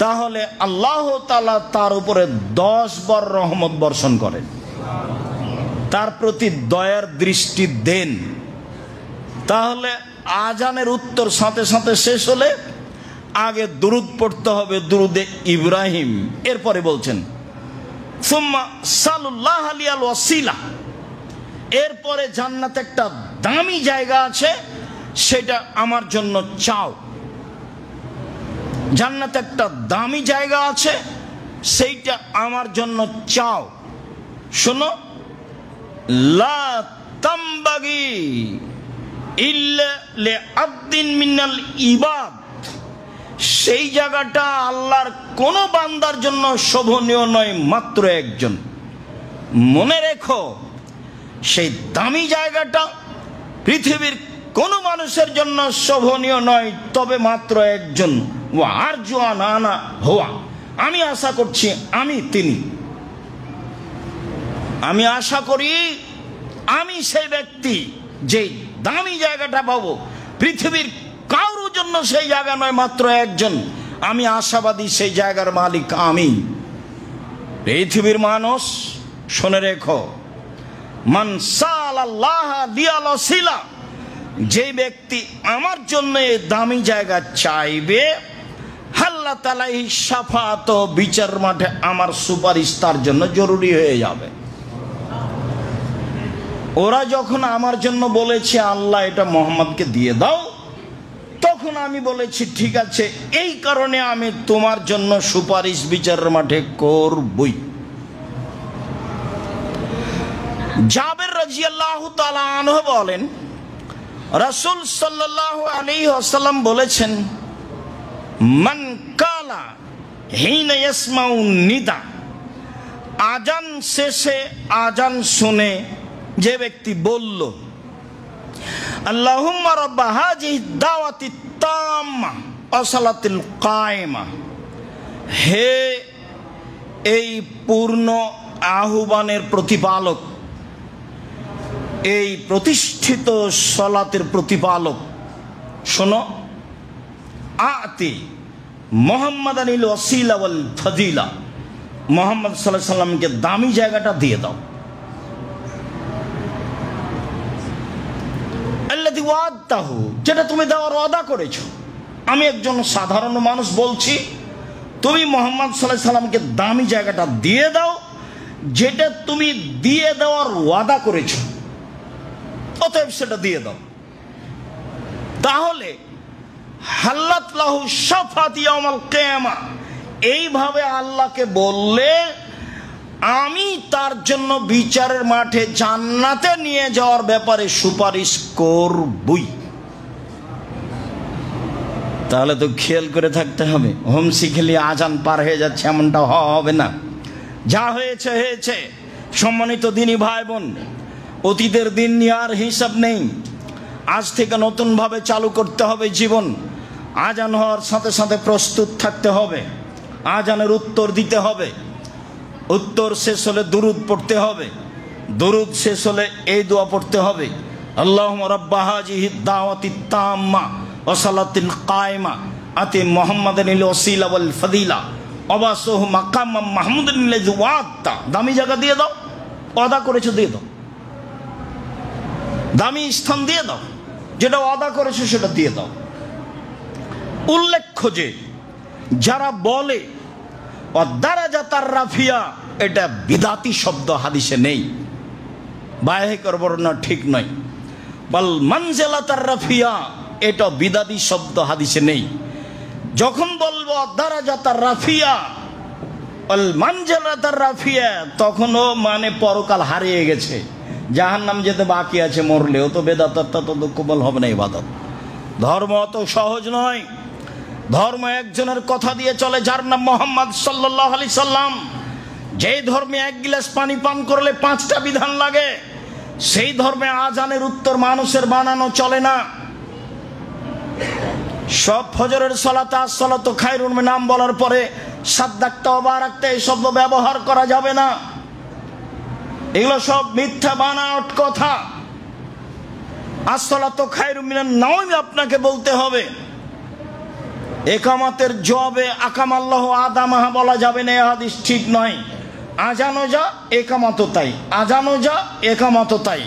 তাহলে আল্লাহ তাআলা তার উপরে 10 বার রহমত বর্ষণ করেন, তার প্রতি দয়ার দৃষ্টি দেন। তাহলে আজানের উত্তর সাথে সাথে শেষ হলে আগে দুরূদ পড়তে হবে, দুরূদে ইব্রাহিম। এরপরে বলছেন, সুম্মা সাল্লাল্লাহু আলাইহিল ওয়াসিলা, এরপরে জান্নাতে একটা দামি জায়গা আছে, সেটা আমার জন্য চাও। জান্নাতে একটা দামি জায়গা আছে, সেইটা আমার জন্য চাও। শোনো, লা তামবাগি ইল্লা লিআবদিন মিনাল ইবাদ, সেই জায়গাটা আল্লাহর কোন বান্দার জন্য শোভনীয় নয়, মাত্র একজন। মনে রেখো, সেই দামি জায়গাটা পৃথিবীর কোন মানুষের জন্য শোভনীয় নয়, তবে মাত্র একজন। ওয়া আরজু আন আনা হুয়া, আমি আশা করছি আমি তিনি। আমি আশা করি আমি সেই ব্যক্তি যে দামি জায়গাটা পাবো। পৃথিবীর কারোর জন্য সেই জায়গা নয়, মাত্র একজন। আমি আশাবাদী সেই জায়গার মালিক আমি। পৃথিবীর মানুষ, শুনে রেখো, মান সালাল্লাহ লিয়াল ওয়াসিলা, যে ব্যক্তি আমার জন্য এই দামি জায়গা চাইবে, আল্লাহ তাআলা শাফাত, বিচার মাঠে আমার সুপারিশ তার জন্য জরুরি হয়ে যাবে। ওরা যখন আমার জন্য বলেছে আল্লাহ এটা মুহাম্মদকে দিয়ে দাও, তখন আমি বলেছি ঠিক আছে, এই কারণে আমি তোমার জন্য সুপারিশ বিচারের মাঠে করবই। জাবের রাদিয়াল্লাহু তাআলা আনহু বলেন, রাসূল সাল্লাল্লাহু আলাইহি ওয়াসাল্লাম বলেছেন, মান কালা হিনা ইয়াসমাউ নিদা, আজান শেষে আজান শুনে যে ব্যক্তি বলল, আল্লাহুম্মা রাব্বা হাযিহি দাওয়াতি তাম্মা ওয়া সালাতিল কায়েমা, হে এই পূর্ণ আহ্বানের প্রতিপালক, এই প্রতিষ্ঠিত সালাতের প্রতিপালক, শোনো, আতি মুহাম্মাদানিল ওয়াসিলা ওয়াল ফাদিলা, মুহাম্মদ সাল্লাল্লাহু আলাইহি সাল্লামকে দামি জায়গাটা দিয়ে দাও। আল্লাযী ওয়াদাহু, যেটা তুমি দেওয়ার ওয়াদা করেছো। আমি একজন সাধারণ মানুষ বলছি, তুমি মুহাম্মদ সাল্লাল্লাহু আলাইহি সাল্লামকে দামি জায়গাটা দিয়ে দাও, যেটা তুমি দিয়ে দেওয়ার ওয়াদা করেছো, অতএব সেটা দিয়ে দাও। তাহলে হাল্লাত লাহু শাফাত ইয়াউমাল কিয়ামা, এইভাবে আল্লাহকে বললে আমি তার জন্য বিচারের মাঠে জান্নাতে নিয়ে যাওয়ার ব্যাপারে সুপারিশ করবই। তাহলে তো খেয়াল করে থাকতে হবে। হোমসি খেলে আজান পার হয়ে যাচ্ছে এমনটা হবে না। যা হয়েছে হয়েছে। সম্মানিত দিনী ভাই বোন, অতীতের দিন নিয়ে আর হিসাব নেই। আজ থেকে নতুনভাবে চালু করতে হবে জীবন। আজান হওয়ার সাথে সাথে প্রস্তুত থাকতে হবে। আজানের উত্তর দিতে হবে। উত্তর শেষ হলে দুরুদ পড়তে হবে। দুরুদ শেষ হলে এই দোয়া পড়তে হবে, আল্লাহুম্মা রাব্বা হাযিহিদ দাওয়াতিত তাম্মা ওয়া সালাতিল কায়মা আতি মুহাম্মাদানিল ওয়াসিলা ওয়াল ফাদিলা ওয়াবাসুহু মাকামাম মাহমুদানিল ওয়াদা। দামি জায়গা দিয়ে দাও, ওয়াদা করেছো দিয়ে দাও। দামি স্থান দিয়ে দাও, যেটা ওয়াদা করেছো সেটা দিয়ে দাও। উল্লেখ্য যে যারা বলে দারাজাতার রাফিয়া, এটা বিদাতি শব্দ হাদিসে নেই, বায়াহিকর বর্ণনা ঠিক নয়। বল মানজিলাতার রাফিয়া, এটা বিদাতি শব্দ হাদিসে নেই। যখন বলবো দারাজাতার রাফিয়া বল মানজিলাতার রাফিয়া, তখনও মানে পরকাল হারিয়ে গেছে, জাহান্নাম যেতে বাকি আছে, মরলেও তো বেদাতটা তো কবুল হবে না। ইবাদত ধর্ম অত সহজ নয়। ধর্ম একজনের কথা দিয়ে চলে, যার নাম মুহাম্মদ সাল্লাল্লাহু আলাইহি সাল্লাম। যেই ধর্মে এক গিলাস পানি পান করলে 5টা বিধান লাগে, সেই ধর্মে আজানের উত্তর মানুষের বানানো চলে না। সব ফজরের সালাত আসসালাতু খায়রুন মিনান নাম বলার পরে সাদ্দাকতা ওয়া বারাকতা এই শব্দ ব্যবহার করা যাবে না। এগুলো সব মিথ্যা বানাওয়াট কথা। আসসালাতু খায়রুন মিনান নাম আপনাকে বলতে হবে। একামতের জবাবে আকামাল্লাহু আদামাহা বলা যাবে না, হাদিস ঠিক নয়। আজানও যা একামতও তাই, আজানও যা একামতও তাই।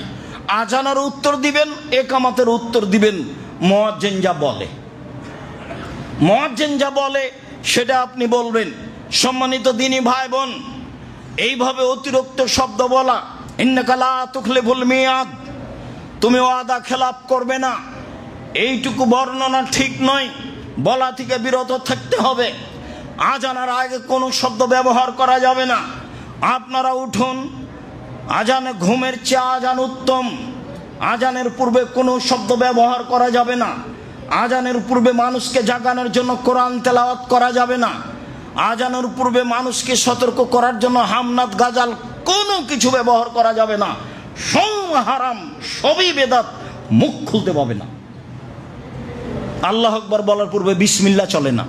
আজানের উত্তর দিবেন, একামতের উত্তর দিবেন। মুয়াজ্জিন যা বলে, মুয়াজ্জিন যা বলে সেটা আপনি বলবেন। সম্মানিত দিনী ভাই বোন, এইভাবে অতিরিক্ত শব্দ বলা, ইন্নাকা লা তুখলিফুল মিয়াদ, তুমি ওয়াদা খেলাপ করবে না, এইটুকু বর্ণনা ঠিক নয়। বলা থেকে বিরত থাকতে হবে। আজানের আগে কোনো শব্দ ব্যবহার করা যাবে না। আপনারা উঠুন, আজানে ঘুমের চেয়ে আজান উত্তম। আজানের পূর্বে কোনো শব্দ ব্যবহার করা যাবে না। আজানের পূর্বে মানুষকে জাগানোর জন্য কোরআন তেলাওয়াত করা যাবে না। আজানের পূর্বে মানুষকে সতর্ক করার জন্য হামনাত গাজাল কোনো কিছু ব্যবহার করা যাবে না। সব হারাম, সবই বেদাত, মুখ খুলতে পাবে না। আল্লাহু আকবার বলার পূর্বে বিসমিল্লাহ চলে না।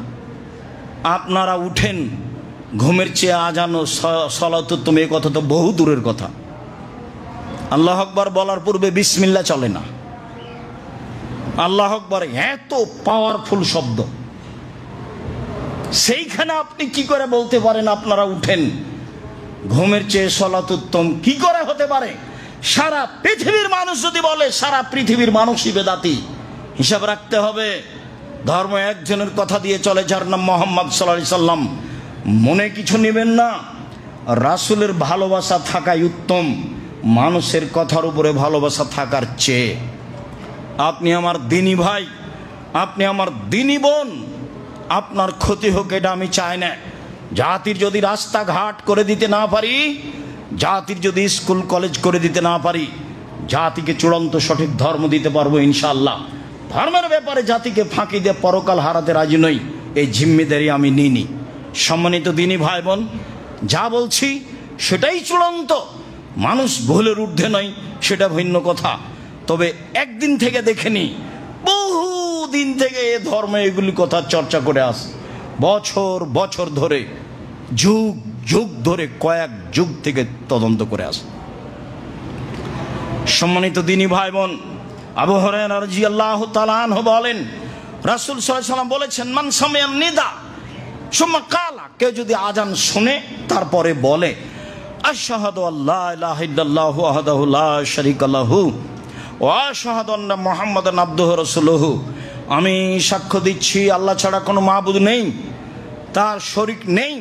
আপনারা উঠেন, ঘুমের চেয়ে আজান ও সালাত উত্তম, এই কথা তো বহু দূরের কথা। আল্লাহু আকবার বলার পূর্বে বিসমিল্লাহ চলে না। আল্লাহু আকবার এত পাওয়ারফুল শব্দ, সেইখানে আপনি কি করে বলতে পারেন আপনারা উঠেন, ঘুমের চেয়ে সালাত উত্তম? কি করে হতে পারে? সারা পৃথিবীর মানুষ যদি বলে, সারা পৃথিবীর মানুষই বেদাতি। হিসাব রাখতে হবে। ধর্ম একজনের কথা দিয়ে চলে, যার নাম মুহাম্মদ সাল্লাল্লাহু আলাইহি সাল্লাম। মনে কিছু নেবেন না। রাসূলের ভালোবাসা থাকাই উত্তম মানুষের কথার উপরে ভালোবাসা থাকার চেয়ে। আপনি আমার দিনী ভাই, আপনি আমার দিনী বোন, আপনার ক্ষতি হোক এটা আমি চাই না। জাতির যদি রাস্তাঘাট করে দিতে না পারি, জাতির যদি স্কুল কলেজ করে দিতে না পারি, জাতিকে চূড়ান্ত সঠিক ধর্ম দিতে পারবো ইনশাআল্লাহ। ধর্মের ব্যাপারে জাতিকে ফাঁকি দিয়ে পরকাল হারাতে রাজি নই, এই জিম্মেদারি আমি নিইনি। সম্মানিত দিনী ভাই বোন, যা বলছি সেটাই চূড়ান্ত। মানুষ ভুলের ঊর্ধ্বে নয়, সেটা ভিন্ন কথা। তবে একদিন থেকে দেখেনি, বহু দিন থেকে এ ধর্মে এগুলি কথা চর্চা করে আসে, বছর বছর ধরে, যুগ যুগ ধরে, কয়েক যুগ থেকে তদন্ত করে আসে। সম্মানিত দিনী ভাই বোন, আবু হুরায়রা রাদিয়াল্লাহু তাআলা আনহু বলেন, রাসূল সাল্লাল্লাহু আলাইহি ওয়াসাল্লাম বলেছেন, মান সামিআন নিদা সুম্মা কালা, কেউ যদি আজান শুনে তারপরে বলে, আশহাদু আল্লা ইলাহা ইল্লাল্লাহু ওয়াহদাহু লা শারীকা লাহু ওয়া আশহাদু আন্না মুহাম্মাদান আবদুহু ওয়া রাসূলুহু, আমি সাক্ষ্য দিচ্ছি আল্লাহ ছাড়া কোনো মাবুদ নেই, তার শরীক নেই।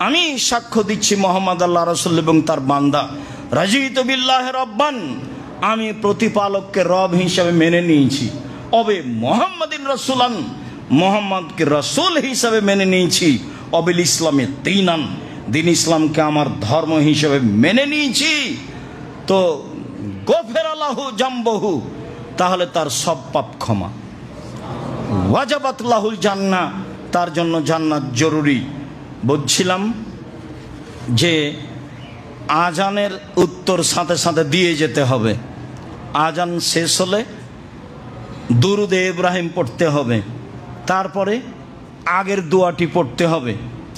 আমি সাক্ষ্য দিচ্ছি মুহাম্মদ আল্লাহ রাসূল এবং তার বান্দা। রাজিতু বিল্লাহি রাব্বান, আমি প্রতিপালককে রব হিসাবে মেনে নিয়েছি। অবে মুহাম্মাদিন রাসূলান, মুহাম্মদকে রাসূল হিসাবে মেনে নিয়েছি। অবিল ইসলামে দীনান, দিন ইসলামকে আমার ধর্ম হিসাবে মেনে নিয়েছি। তো গফিরা লাহু জামবহু, তাহলে তার সব পাপ ক্ষমা। ওয়াজাবাত লাহুল জান্নাহ, তার জন্য জান্নাত জরুরি। বলছিলাম যে আজানের উত্তর সাথে সাথে দিয়ে যেতে হবে। আজান শেষ হলে দুরুদে ইব্রাহিম পড়তে হবে, তারপরে আগের দোয়াটি পড়তে হবে,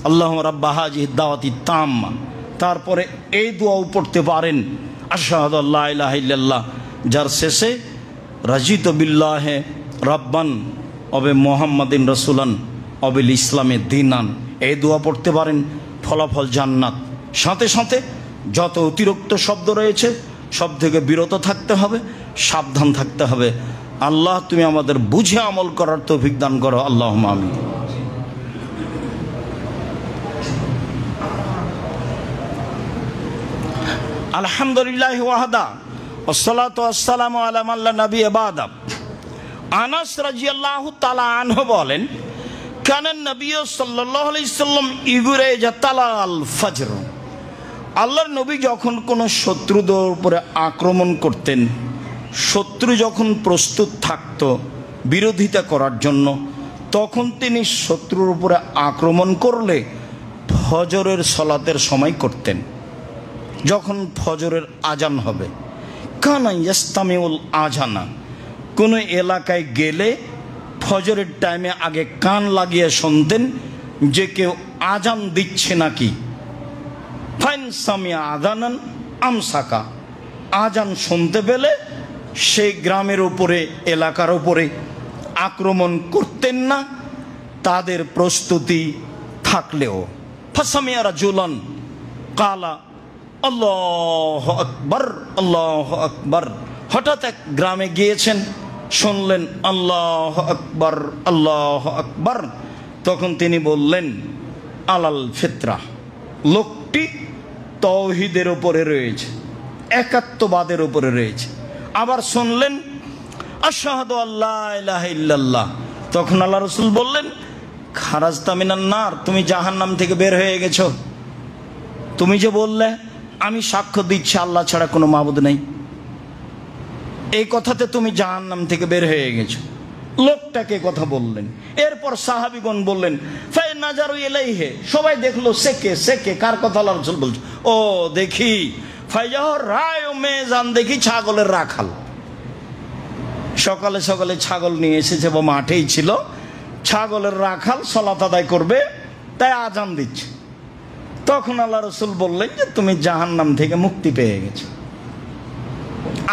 আল্লাহুম্মা রাব্বা হাযিহি দাওয়াতি তাম্মা। তারপরে এই দোয়াও পড়তে পারেন, আশহাদু আল্লা ইলাহা ইল্লাল্লাহ, যার শেষে রাজিতু বিল্লাহি রাব্বান অবে মুহাম্মাদিন রাসূলান অবিল ইসলামে দীনান। এই দোয়া পড়তে পারেন, ফলাফল জান্নাত। সাথে সাথে যত অতিরিক্ত শব্দ রয়েছে সব থেকে বিরত থাকতে হবে, সাবধান থাকতে হবে। আল্লাহ তুমি আমাদের বুঝে আমল করার তৌফিক দান করো, আল্লাহুম্মা আমিন। আলহামদুলিল্লাহ ওয়াহদা ওয়াসসালাতু ওয়াসসালামু আলা মান লা নাবিয়্যা বা'দা। আনাস রাদিয়াল্লাহু তাআলা আনহু বলেন, কানা নবী সাল্লাল্লাহু আলাইহি সাল্লাম ইগুরে জাতালাল ফজর। আল্লাহর নবী যখন কোনো শত্রুদের উপরে আক্রমণ করতেন, শত্রু যখন প্রস্তুত থাকত বিরোধিতা করার জন্য, তখন তিনি শত্রুর উপরে আক্রমণ করলে ফজরের সালাতের সময় করতেন। যখন ফজরের আজান হবে, কানা ইস্তামিউল আজানা, কোনো এলাকায় গেলে ফজরের টাইমে আগে কান লাগিয়ে শুনতেন যে কেউ আজান দিচ্ছে নাকি। ফাইন সামিয়া আজানান আমসাকা, আজান শুনতে পেলে সেই গ্রামের উপরে এলাকার উপরে আক্রমণ করতেন না, তাদের প্রস্তুতি থাকলেও। ফাসামিয়া রাজুলান কালা আল্লাহু আকবার আল্লাহু আকবার। হঠাৎ এক গ্রামে গিয়েছেন, শুনলেন আল্লাহু আকবার আল্লাহু আকবার। তখন তিনি বললেন আলাল ফিতরা, লোকটি তাওহীদের উপরে রয়েছে, একাত্মবাদের উপরে রয়েছে। আবার শুনলেন আশহাদু আল্লা ইলাহা ইল্লাল্লাহ। তখন আল্লাহ রাসূল বললেন খারাজতা মিনান নার, তুমি জাহান্নাম থেকে বের হয়ে গেছো। তুমি যে বললে আমি সাক্ষ্য দিচ্ছি আল্লাহ ছাড়া কোনো মাবুদ নেই, এই কথাতে তুমি জাহান্নাম থেকে বের হয়ে গেছো। লোকটাকে কথা বললেন। এরপর সাহাবীগণ বললেন ফাই নাজারু ইলাইহি, সবাই দেখলো সেকে সেকে, কার কথা আল্লাহ রাসূল বলছে? ও দেখি ফাইজাহ রায় মেজান, দেখি ছাগলের রাখাল। সকালে সকালে ছাগল নিয়ে এসেছে বা মাঠেই ছিল, ছাগলের রাখাল সালাত আদায় করবে, তাই আজান দিচ্ছে। তখন আল্লাহ রাসূল বললেন যে তুমি জাহান্নাম থেকে মুক্তি পেয়ে গেছো,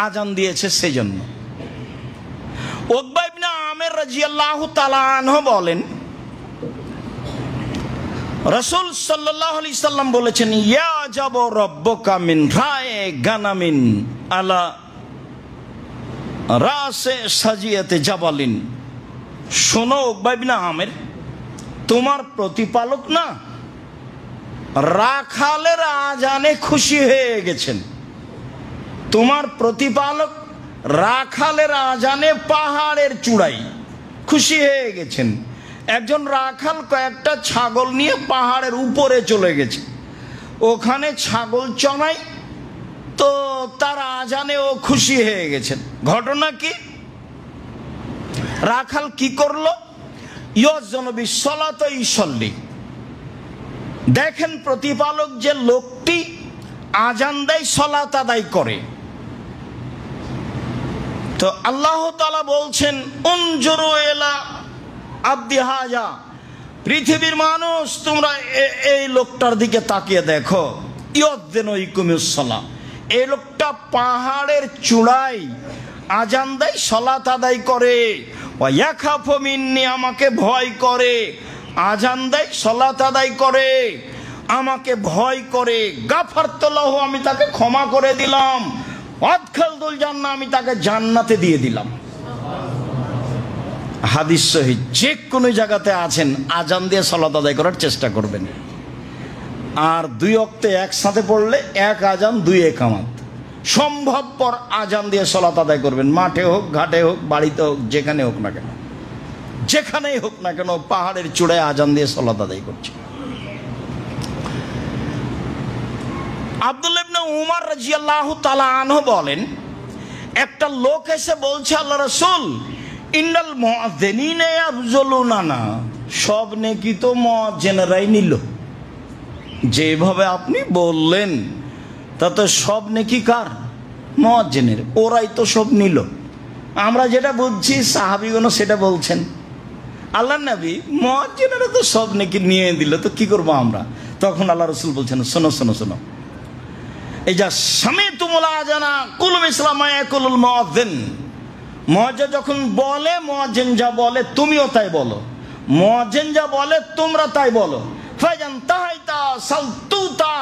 আজান দিয়েছে সেই জন্য। উকবা ইবনে আমির রাদিয়াল্লাহু তাআলা আনহু বলেন, রাসূল সাল্লাল্লাহু আলাইহি সাল্লাম বলেছেন ইয়া জাব রাব্বুকা মিন রায়ে গানামিন আলা রাসে সাজিয়াতে জাবালিন। শোনো উকবা ইবনে আমির, তোমার প্রতিপালক না রাখালের আজানে খুশি হয়ে গেছেন। তোমার প্রতিপালক রাখালের আজানে পাহাড়ের চূড়ায় খুশি হয়ে গেছেন। একজন রাখাল কয়েকটা ছাগল নিয়ে পাহাড়ের উপরে চলে গেছে, ওখানে ছাগল চড়াই, তো তার আজানে ও খুশি হয়ে গেছেন। ঘটনা কি? রাখাল কি করলো? ইয়জনবি সলাত ইসল্লি, দেখেন প্রতিপালক যে লোকটি আজান দেয় সলাত আদায় করে। তো আল্লাহ তাআলা বলছেন উনজুরু ইলা আবদি হাজা, পৃথিবীর মানুষ তোমরা এই লোকটার দিকে তাকিয়ে দেখো। ইয়দ্দিনুকুমিস সালাহ, এই লোকটা পাহাড়ের চূড়ায় আজান দেয়, সালাত আদায় করে। ওয়া ইয়াখাফু মিন্নি, আমাকে ভয় করে। আজান দেয়, সালাত আদায় করে, আমাকে ভয় করে। গাফারতু লাহু, আমি তাকে ক্ষমা করে দিলাম। আদখালতুল জান্নাহ, আমি তাকে জান্নাতে দিয়ে দিলাম। হাদিস সহিহ। যে কোনো জায়গাতে আছেন আজান দিয়ে সালাত আদায় করার চেষ্টা করবেন। আর দুই ওয়াক্তে একসাথে পড়লে এক আজান দুই একামত, সম্ভবপর আজান দিয়ে সালাত আদায় করবেন। মাঠে হোক, ঘাটে হোক, বাড়িতে হোক, যেখানে হোক না কেন, যেখানেই হোক না কেন, পাহাড়ের চূড়ায় আজান দিয়ে সালাত আদায় করছে। আব্দুল্লাহ ইবনে উমর রাদিয়াল্লাহু তাআলা আনহু বলেন, একটা লোক এসে বলছে আল্লাহ রাসূল ইন্নাল মুআজ্জিনিনা ইয়াবযুলুনা, সব নেকি তো মুআজ্জিনরাই নিল। যেভাবে আপনি বললেন তাতে সব নেকি কার? মুআজ্জিনের, ওরাই তো সব নিল। আমরা যেটা বুঝছি সাহাবীগণ সেটা বলছেন। আল্লাহর নবী মুআজ্জিনেরা তো সব নেকি নিয়ে দিল, তো কি করবো আমরা? তখন আল্লাহ রাসূল বলছেন, শোনো শোনো শোনো, এই যা সামিতুমুল আযানা কুলু মিসলা মা ইয়াকুলুল মুআজ্জিন, মুআজ্জিন যখন বলে, মুআজ্জিন যা বলে তুমিও তাই বলো, মুআজ্জিন যা বলে তোমরা তাই বলো। ফাইজান তাহাইতা সালতুতা,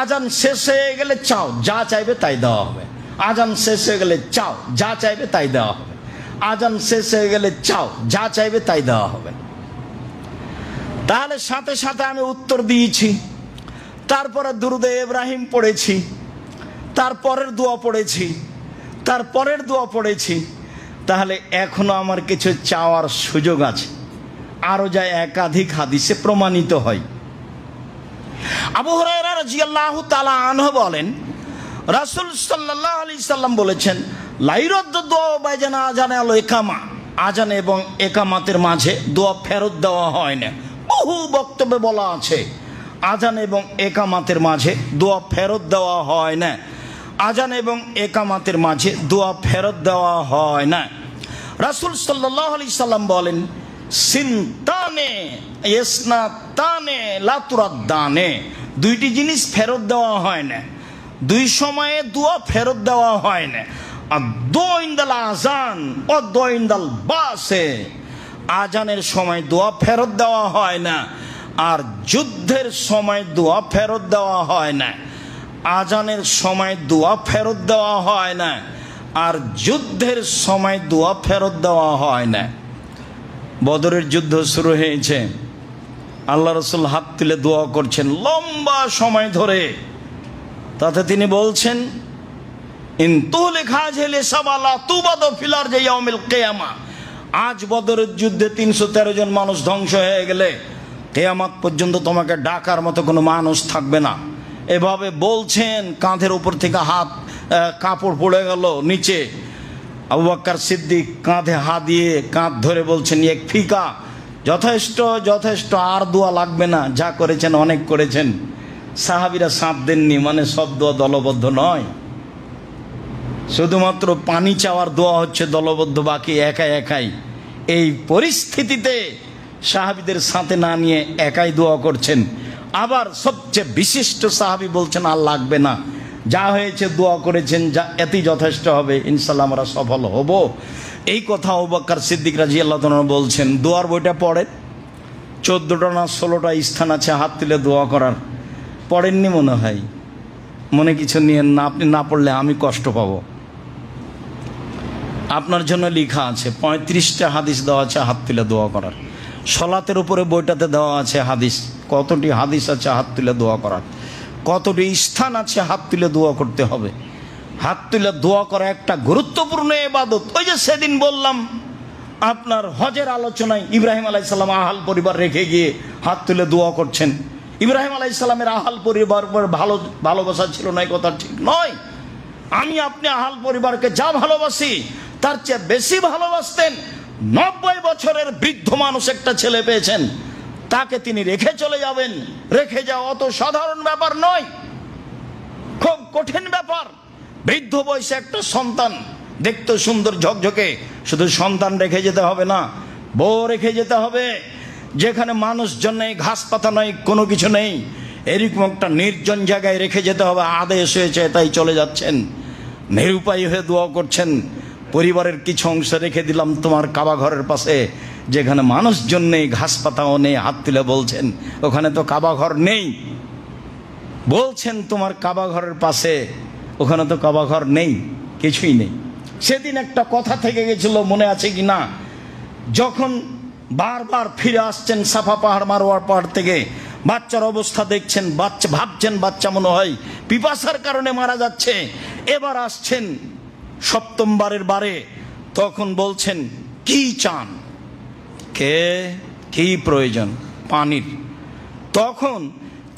আজান শেষ হয়ে গেলে চাও, যা চাইবে তাই দেওয়া হবে। আজান শেষ হয়ে গেলে চাও, যা চাইবে তাই দেওয়া হবে। আজান শেষ হয়ে গেলে চাও, যা চাইবে তাই দেওয়া হবে। তাহলে সাথে সাথে আমি উত্তর দিয়েছি। তারপরে দুরুদে ইব্রাহিম পড়েছি, তারপরের দোয়া পড়েছি, তারপরের দোয়া পড়েছি। তাহলে এখনো আমার কিছু চাওয়ার সুযোগ আছে। আরো যা একাধিক হাদিসে প্রমাণিত হয়। আবু হুরায়রা রাদিয়াল্লাহু তাআলা আনহু বলেন, রাসূল সাল্লাল্লাহু আলাইহি সাল্লাম বলেছেন, লাইরদ্দ দোয়া বাইজানা আজানে আল ইকামা, আজান এবং একামাতের মাঝে দোয়া ফেরত দেওয়া হয় না। বহু বক্তব্যে বলা আছে আজান এবং একামাতের মাঝে দোয়া ফেরত দেওয়া হয় না। আজান এবং একামাতের মাঝে দোয়া ফেরত দেওয়া হয় না। রাসূল সাল্লাল্লাহু আলাইহি সাল্লাম বলেন, সিনতানে ইসনাতানে লা তুরাদ্দানে, দুইটি জিনিস ফেরত দেওয়া হয় না, দুই সময়ে দোয়া ফেরত দেওয়া হয় না। আর দোইন্দাল আজান ও দোইন্দাল বাসে, আজানের সময় দোয়া ফেরত দেওয়া হয় না, আর যুদ্ধের সময় দোয়া ফেরত দেওয়া হয় না। আজানের সময় দোয়া ফেরত দেওয়া হয় না, আর যুদ্ধের সময় দোয়া ফেরত দেওয়া হয় না। বদরের যুদ্ধ শুরু হয়েছে, আল্লাহ রাসূল হাত তুলে দোয়া করছেন লম্বা সময় ধরে। তাতে তিনি বলছেন, আজ বদরের যুদ্ধে 313 জন মানুষ ধ্বংস হয়ে গেলে কিয়ামত পর্যন্ত তোমাকে ডাকার মতো কোনো মানুষ থাকবে না। এভাবে বলছেন, কাঁধের উপর থেকে হাত কাপড় পড়ে গেল নিচে। আবু বকর সিদ্দিক কাঁধে হাত দিয়ে কাঁধ ধরে বলছেন, এক ফিকা, যথেষ্ট যথেষ্ট, আর দোয়া লাগবে না, যা করেছেন অনেক করেছেন। সাহাবীরা সাথ দেননি, মানে সব দোয়া দলবদ্ধ নয়, শুধুমাত্র পানি চাওয়ার দোয়া হচ্ছে দলবদ্ধ, বাকি একা একাই। এই পরিস্থিতিতে সাহাবীদের সাথে না নিয়ে একাই দোয়া করছেন। আবার সবচেয়ে বিশিষ্ট সাহাবী বলছেন, আর লাগবে না, যা হয়েছে দোয়া করেছেন, যা এতেই যথেষ্ট হবে, ইনশাআল্লাহ আমরা সফল হব। এই কথা আবু বকর সিদ্দিক রাদিয়াল্লাহু তাআলা বলছেন। দোয়ার বইটা পড়েন, 14টা না 16টা স্থান আছে হাত তুলে দোয়া করার। পড়েননি মনে হয়, মনে কিছু নিয়েন না, আপনি না পড়লে আমি কষ্ট পাবো। আপনার জন্য লেখা আছে 35টা হাদিস দেওয়া আছে হাত তুলে দোয়া করার। সলাতের উপরে বইটাতে দেওয়া আছে হাদিস, কতটি হাদিস আছে হাত তুলে দোয়া করার, কতটি স্থান আছে হাত তুলে দোয়া করতে হবে। হাত তুলে দোয়া করা একটা গুরুত্বপূর্ণ ইবাদত। ওই যে সেদিন বললাম আপনার হজের আলোচনায়, ইব্রাহিম আলাইহিস সালাম আহাল পরিবার রেখে গিয়ে হাত তুলে দোয়া করছেন। ইব্রাহিম আলাইহিস সালামের আহাল পরিবার ভালোবাসা ছিল না, এই কথা ঠিক নয়। আমি আপনি আহাল পরিবারকে যা ভালোবাসি তার চেয়ে বেশি ভালোবাসতেন। 90 বছরের বৃদ্ধ মানুষ একটা ছেলে পেয়েছেন, তাকে তিনি রেখে চলে যাবেন। রেখে যাওয়া অত সাধারণ ব্যাপার নয়, খুব কঠিন ব্যাপার। বৃদ্ধ বয়সে একটা সন্তান, দেখতে সুন্দর ঝকঝকে, শুধু সন্তান রেখে যেতে হবে না, বউ রেখে যেতে হবে, যেখানে মানুষজন নেই, ঘাস পাতা নেই, কোনো কিছু নেই, এরকম একটা নির্জন জায়গায় রেখে যেতে হবে। আদেশ হয়েছে তাই চলে যাচ্ছেন, নিরুপায় হয়ে দোয়া করছেন, পরিবারের কিছু অংশ রেখে দিলাম তোমার কাবা ঘরের পাশে, যেখানে মানুষজন নেই, ঘাস পাতাও নেই। হাত তুলে বলছেন, ওখানে তো কাবা ঘর নেই। বলছেন তোমার কাবা ঘরের পাশে, ওখানে তো কাবা ঘর নেই, কিছুই নেই। সেদিন একটা কথা থেকে গেছিল, মনে আছে কি না, যখন বারবার ফিরে আসছেন সাফা পাহাড় মারোয়ার পাহাড় থেকে, বাচ্চার অবস্থা দেখছেন, বাচ্চা ভাবছেন বাচ্চা মনে হয় পিপাসার কারণে মারা যাচ্ছে। এবার আসছেন 7ম বারের বারে, তখন বলছেন কি চান, কে কি প্রয়োজন, পানির। তখন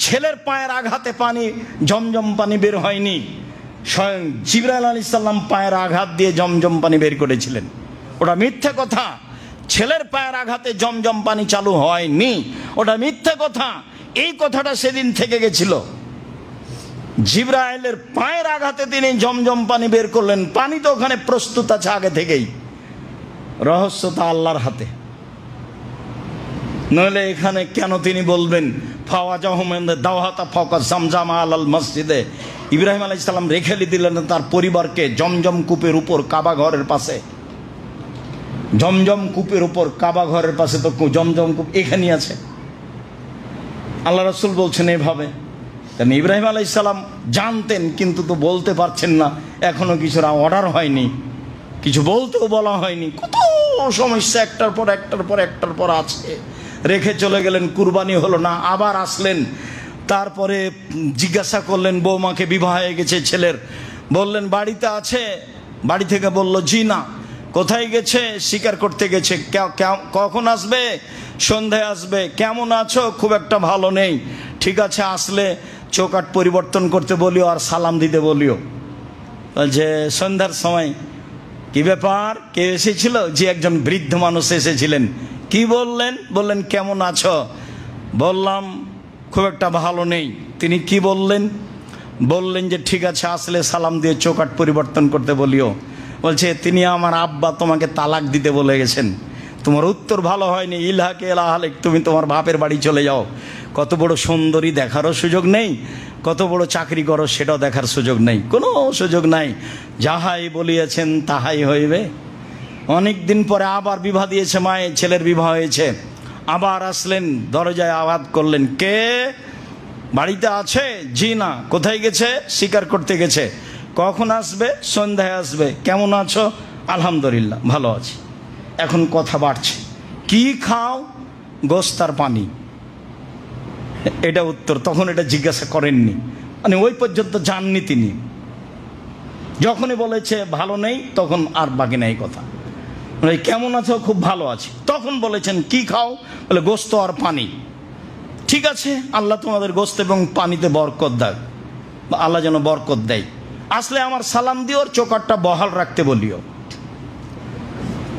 ছেলের পায়ের আঘাতে পানি, জমজম পানি বের হয়নি, স্বয়ং জিবরাইল আলাইহিস সালাম পায়ের আঘাত দিয়ে জমজম পানি বের করেছিলেন। ওটা মিথ্যে কথা। ছেলের পায়ের আঘাতে জমজম পানি চালু হয়নি, ওটা মিথ্যে কথা। এই কথাটা সেদিন থেকে গেছিল। জিবরাইলের পায়ের আঘাতে তিনি জমজম পানি বের করলেন, পানি তো ওখানে প্রস্তুত আছে আগে থেকেই। রহস্যটা আল্লাহর হাতে। নইলে এখানে কেন তিনি বলবেন মসজিদে? ইব্রাহিম আলাইহিস সালাম রেখে দিলেন তার পরিবারকে জমজম কূপের উপর, কাবা ঘরের পাশে। জমজম কূপের উপর, কাবা ঘরের পাশে তো জমজম কূপ এখানেই আছে। আল্লাহ রাসূল বলছেন এভাবে। কারণ ইব্রাহিম আলাইহিস সালাম জানতেন, কিন্তু তো বলতে পারছেন না, এখনো কিছুর অর্ডার হয়নি, কিছু বলতেও বলা হয়নি। কত সমস্যা একটার পর একটার পর আছে। রেখে চলে গেলেন, কুরবানি হলো না, আবার আসলেন। তারপরে জিজ্ঞাসা করলেন বৌমাকে, বিবাহ হয়ে গেছে ছেলের, বললেন বাড়িতে আছে। বাড়ি থেকে বলল জি না। কোথায় গেছে? শিকার করতে গেছে। কখন আসবে? সন্ধ্যায় আসবে। কেমন আছো? খুব একটা ভালো নেই। ঠিক আছে, আসলে চৌকাঠ পরিবর্তন করতে বলিও আর সালাম দিতে বলিও। যে সন্ধ্যার সময় কি ব্যাপার, কে এসেছিল? যে একজন বৃদ্ধ মানুষ এসেছিলেন। কি বললেন? বললেন কেমন আছো? বললাম খুব একটা ভালো নেই। তিনি কি বললেন? বললেন যে ঠিক আছে, আসলে সালাম দিয়ে চৌকাঠ পরিবর্তন করতে বলিও। বলছে তিনি আমার আব্বা তোমাকে তালাক দিতে বলে গেছেন, তোমার উত্তর ভালো হয়নি, ইলহাকে এলাহালেক, তুমি তোমার বাপের বাড়ি চলে যাও। কত বড় সুন্দরী দেখারও সুযোগ নেই, কত বড় চাকরি করো সেটাও দেখার সুযোগ নেই, কোনো সুযোগ নাই। যাহাই বলিয়েছেন তাহাই হইবে। অনেক দিন পরে আবার বিবাহ দিয়েছে মায়ের, ছেলের বিবাহ হয়েছে। আবার আসলেন, দরজায় আওয়াজ করলেন, কে? বাড়িতে আছে? জি না। কোথায় গেছে? শিকার করতে গেছে। কখন আসবে? সন্ধ্যায় আসবে। কেমন আছো? আলহামদুলিল্লাহ ভালো আছি। এখন কথা বাড়ছে, কি খাও? গোশত আর পানি। এটা উত্তর। তখন এটা জিজ্ঞাসা করেননি, মানে ওই পর্যন্ত যাননি তিনি। যখনই বলেছে ভালো নেই, তখন আর বাকি নাই কথা। মানে কেমন আছো? খুব ভালো আছি। তখন বলেছেন কি খাও? বলে গোশত আর পানি। ঠিক আছে, আল্লাহ তোমাদের গোশত এবং পানিতে বরকত দেয়, আল্লাহ যেন বরকত দেয়। আসলে আমার সালাম দিও, চৌকাঠটা বহাল রাখতে বলিও।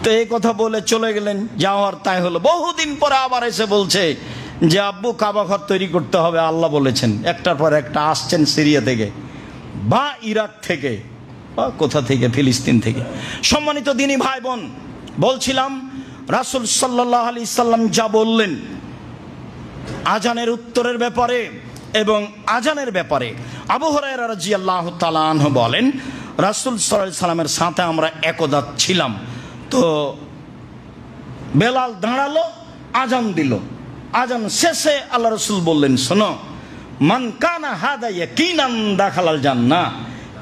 তো এই কথা বলে চলে গেলেন। যাওয়ার তাই হলো। বহুদিন পরে আবার এসে বলছে যে আব্বু কাবা ঘর তৈরি করতে হবে, আল্লাহ বলেছেন। একটার পর একটা আসছেন, সিরিয়া থেকে বা ইরাক থেকে বা কোথা থেকে, ফিলিস্তিন থেকে। সম্মানিত দিনী ভাই বোন, বলছিলাম রাসূল সাল্লাল্লাহু আলাইহি সাল্লাম যা বললেন আজানের উত্তরের ব্যাপারে এবং আজানের ব্যাপারে, আবু হুরায়রা রাদিয়াল্লাহু তাআলা আনহু বলেন রাসূল সাল্লাল্লাহু আলাইহি সাল্লামের সাথে আমরা একদা ছিলাম। তো বেলাল দাঁড়ালো, আজান দিল। আজান শেষে আল্লাহ রাসূল বললেন, শোনো, মান কানা হাদা ইয়াকিনান দাখালাল জান্নাহ।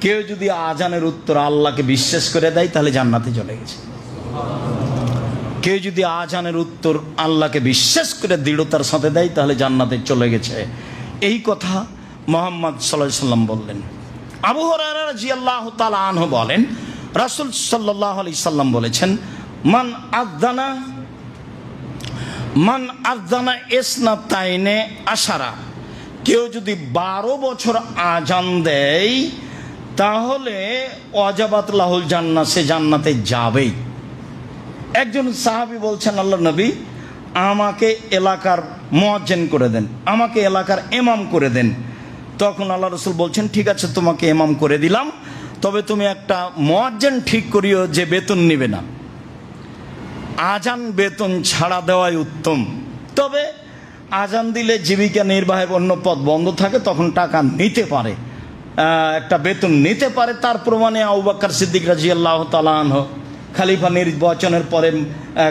কেউ যদি আজানের উত্তর আল্লাহকে বিশ্বাস করে দেয় তাহলে জান্নাতে চলে গেছে। কেউ যদি আজানের উত্তর আল্লাহকে বিশ্বাস করে দৃঢ়তার সাথে দেয় তাহলে জান্নাতে চলে গেছে। এই কথা মুহাম্মদ সাল্লাল্লাহু আলাইহি সাল্লাম বললেন। আবু হুরায়রা রাদিয়াল্লাহু তাআলা আনহু বলেন রাসূল সাল্লাল্লাহু আলাইহি সাল্লাম বলেছেন, মান আযানা ইসনাতাইনে আশারা। কেউ যদি 12 বছর আজান দেয় তাহলে ওয়াজাবাত লাহুল জান্নাহ, সে জান্নাতে যাবেই। একজন সাহাবী বলছেন, আল্লাহ নবী আমাকে এলাকার মুয়াজ্জিন করে দেন, আমাকে এলাকার ইমাম করে দেন। তখন আল্লাহ রাসূল বলছেন, ঠিক আছে তোমাকে ইমাম করে দিলাম, তবে তুমি একটা মুয়াজ্জিন ঠিক করিও যে বেতন নেবে না। আজান বেতন ছাড়া দেওয়াই উত্তম। তবে আজান দিলে জীবিকা নির্বাহের অন্য পথ বন্ধ থাকে, তখন টাকা নিতে পারে, একটা বেতন নিতে পারে। তার প্রমাণে আবু বকর সিদ্দিক রাদিয়াল্লাহু তাআলা আনহু খলিফা নির্বাচনের পরে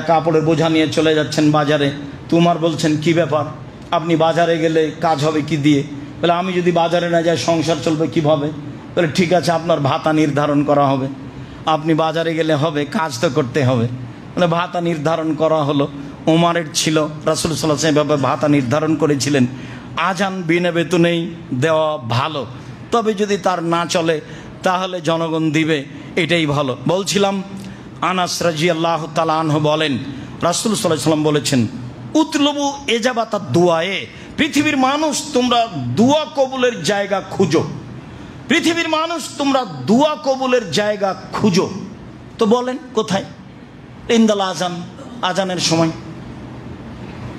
কাপড়ের বোঝা নিয়ে চলে যাচ্ছেন বাজারে। তোমার বলছেন কি ব্যাপার, আপনি বাজারে গেলে কাজ হবে কি দিয়ে? বলে আমি যদি বাজারে না যাই সংসার চলবে কিভাবে? বলে ঠিক আছে, আপনার ভাতা নির্ধারণ করা হবে, আপনি বাজারে গেলে হবে, কাজ তো করতে হবে। মানে ভাতা নির্ধারণ করা হলো। ওমরের ছিল, রাসূল সাল্লাল্লাহু আলাইহি ওয়াসাল্লাম এভাবে ভাতা নির্ধারণ করেছিলেন। আজান বিনা বেতনেই দেওয়া ভালো, তবে যদি তার না চলে তাহলে জনগণ দিবে, এটাই ভালো। বলছিলাম আনাস রাদিয়াল্লাহু তাআলা আনহু বলেন রাসূল সাল্লাল্লাহু আলাইহি ওয়াসাল্লাম বলেছেন, উতলবু এজাবাতাদ দুআয়ে। পৃথিবীর মানুষ তোমরা দোয়া কবুলের জায়গা খুঁজো, পৃথিবীর মানুষ তোমরা দোয়া কবুলের জায়গা খুঁজো। তো বলেন কোথায়? ইন্দাল আজান, আজানের সময়,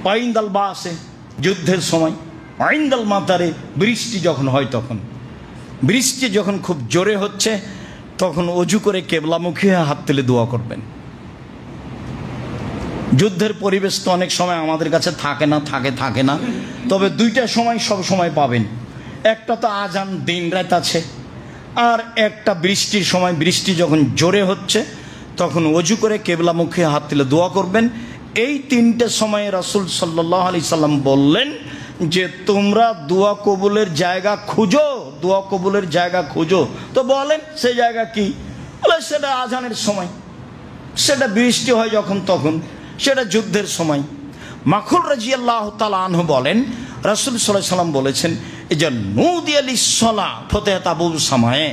ওয়াইন্দাল বাসে যুদ্ধের সময়, ওয়াইন্দাল মাতারে বৃষ্টি যখন হয়, তখন বৃষ্টি যখন খুব জোরে হচ্ছে তখন অজু করে কেবলামুখী হয়ে হাত তুলে দোয়া করবেন। যুদ্ধের পরিবেশ তো অনেক সময় আমাদের কাছে থাকে না, তবে দুইটা সময় সব সময় পাবেন। একটা তো আজান দিন রাত আছে, আর একটা বৃষ্টির সময়, বৃষ্টি যখন জোরে হচ্ছে তখন অজু করে কেবলামুখী হাত তুলে দোয়া করবেন। এই তিনটে সময়ে রাসূল সাল্লাল্লাহু আলাইহি সাল্লাম বললেন যে তোমরা দোয়া কবুলের জায়গা খুঁজো, দোয়া কবুলের জায়গা খুঁজো। তো বলেন সেই জায়গা কি? বলে সেটা আজানের সময়, সেটা বৃষ্টি হয় যখন তখন, সেটা যুদ্ধের সময়। মাখুল রাদিয়াল্লাহু তাআলা আনহু বলেন রাসূল সাল্লাল্লাহু আলাইহি সাল্লাম বলেছেন এই যে নুদিয়া লিস-সালাহ ফাতিহাত আবুল সামায়ে,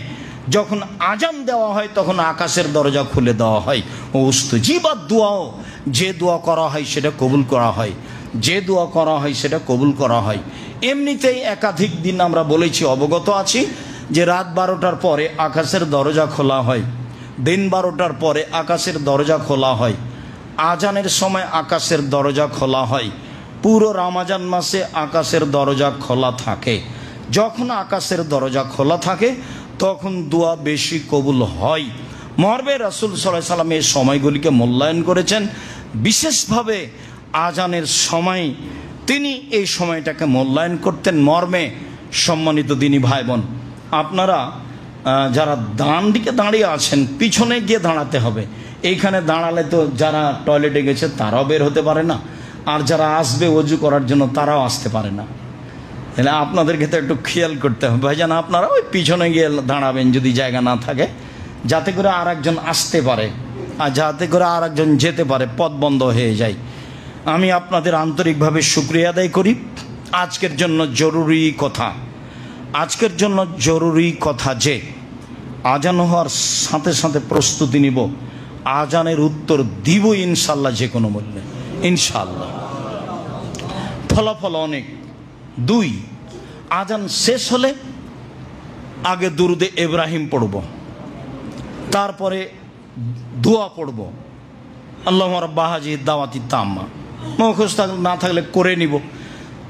যখন আজান দেওয়া হয় তখন আকাশের দরজা খুলে দেওয়া হয়। উস্তুজিবাত দুআও, যে দোয়া করা হয় সেটা কবুল করা হয়, যে দোয়া করা হয় সেটা কবুল করা হয়। এমনিতেই একাধিক দিন আমরা বলেছি, অবগত আছি যে রাত 12টার পরে আকাশের দরজা খোলা হয়, দিন 12টার পরে আকাশের দরজা খোলা হয়, আজানের সময় আকাশের দরজা খোলা হয়, পুরো রমজান মাসে আকাশের দরজা খোলা থাকে। যখন আকাশের দরজা খোলা থাকে তখন দোয়া বেশি কবুল হয়। মর্মে রাসূল সাল্লাল্লাহু আলাইহি সাল্লাম এই সময়গুলিকে মূল্যায়ন করেছেন, বিশেষভাবে আজানের সময় তিনি এই সময়টাকে মূল্যায়ন করতেন। মর্মে সম্মানিত দিনী ভাই বোন, আপনারা যারা ডান দিকে দাঁড়িয়ে আছেন পিছনে গিয়ে দাঁড়াতে হবে। এইখানে দাঁড়ালে তো যারা টয়লেটে গেছে তারাও বের হতে পারে না, আর যারা আসবে অজু করার জন্য তারাও আসতে পারে না। তাহলে আপনাদেরকে তো একটু খেয়াল করতে হবে ভাইজান, আপনারা ওই পিছনে গিয়ে দাঁড়াবেন যদি জায়গা না থাকে, যাতে করে আর একজন আসতে পারে আর যাতে করে আর একজন যেতে পারে, পথ বন্ধ হয়ে যায়। আমি আপনাদের আন্তরিকভাবে শুকরিয়া আদায় করি। আজকের জন্য জরুরি কথা যে আজান হওয়ার সাথে সাথে প্রস্তুতি নিব, আজানের উত্তর দিব ইনশাল্লাহ, যে কোনো মূল্যে ইনশাল্লাহ। ফলাফল অনেক। 2, আজান শেষ হলে আগে দুরুদে ইব্রাহিম পড়ব, তারপরে দোয়া পড়ব, আল্লাহুম্মা রাব্বা হাযিহি দাওয়াতি তাম্মা, মুখস্থ না থাকলে করে নিব।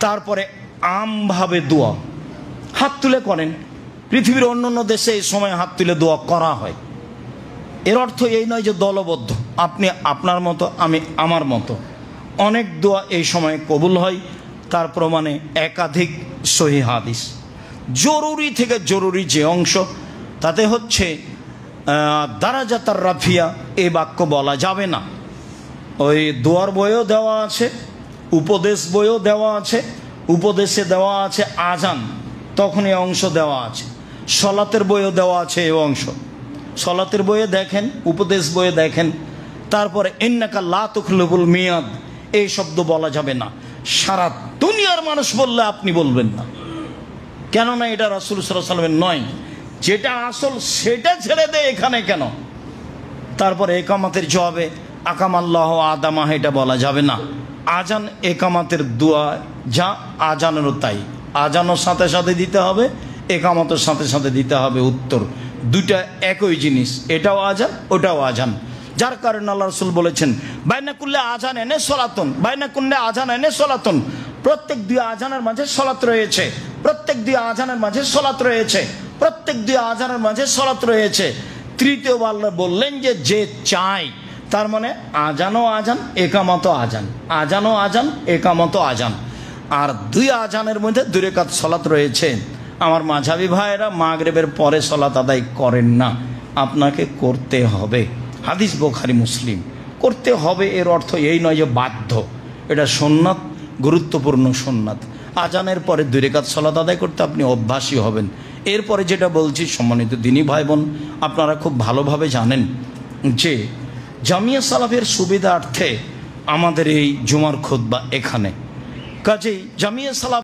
তারপরে আমভাবে দোয়া, হাত তুলে করেন। পৃথিবীর অন্য দেশে এই সময় হাত তুলে দোয়া করা হয়। এর অর্থ এই নয় যে দলবদ্ধ, আপনি আপনার মতো আমি আমার মতো। অনেক দোয়া এই সময় কবুল হয়, তার প্রমাণে একাধিক সহিহ হাদিস। জরুরি থেকে জরুরি যে অংশ তাতে হচ্ছে দারাজাতার রাফিয়া, এই বাক্য বলা যাবে না। ওই দোয়ার বইও দেওয়া আছে, উপদেশ বইও দেওয়া আছে, উপদেশে দেওয়া আছে আজান, তখন এই অংশ দেওয়া আছে। সলাতের বইও দেওয়া আছে এই অংশ, সলাতের বইয়ে দেখেন, উপদেশ বইয়ে দেখেন। তারপরে ইন্নাকা লা তুখলিফুল মিয়াদ, এই শব্দ বলা যাবে না। সারা দুনিয়ার মানুষ বললে আপনি বলবেন না, কেননা এটা রাসূল সাল্লাল্লাহু আলাইহি ওয়াসাল্লামের নয়। যেটা আসল সেটা ছেড়ে দেয় এখানে কেন? তারপরে একামাতের জবাবে আকামাল্লাহু আদামা, এটা বলা যাবে না। আজান একামাতের দোয়া যা, আজানেরও তাই, আজানও সাথে সাথে দিতে হবে, একামতের সাথে সাথে দিতে হবে উত্তর। দুইটা একই জিনিস, এটাও আজান ওটাও আজান। যার কারণে আল্লাহ রাসূল বলেছেন বাইনা কুল্লে আজান এনে সলাতুন, বাইনা কুল্লে আজান এনে সলাতুন, প্রত্যেক 2 আজানের মাঝে সলাত রয়েছে, প্রত্যেক 2 আজানের মাঝে সলাত রয়েছে, প্রত্যেক 2 আজানের মাঝে সলাত রয়েছে। তৃতীয়বার বললেন যে যে চাই, তার মানে আজানও আজান একামতও আজান, আজানও আজান একামতও আজান। আর 2 আজানের মধ্যে 2 রাকাত সলাত রয়েছে। আমার মাঝহাবি ভাইয়েরা মাগরিবের পরে সলাত আদায় করেন না, আপনাকে করতে হবে। হাদিস বুখারী মুসলিম, করতে হবে এর অর্থ এই নয় যে বাধ্য, এটা সুন্নাত, গুরুত্বপূর্ণ সুন্নাত। আজানের পরে 2 রাকাত সলাত আদায় করতে আপনি অভ্যাসী হবেন। এরপরে যেটা বলছি সম্মানিত দিনী ভাই বোন, আপনারা খুব ভালোভাবে জানেন যে জামিয়া সালাফের সুবিধার্থে আমাদের এই জুমার খুতবা এখানে, কাজেই জামিয়া সালাফ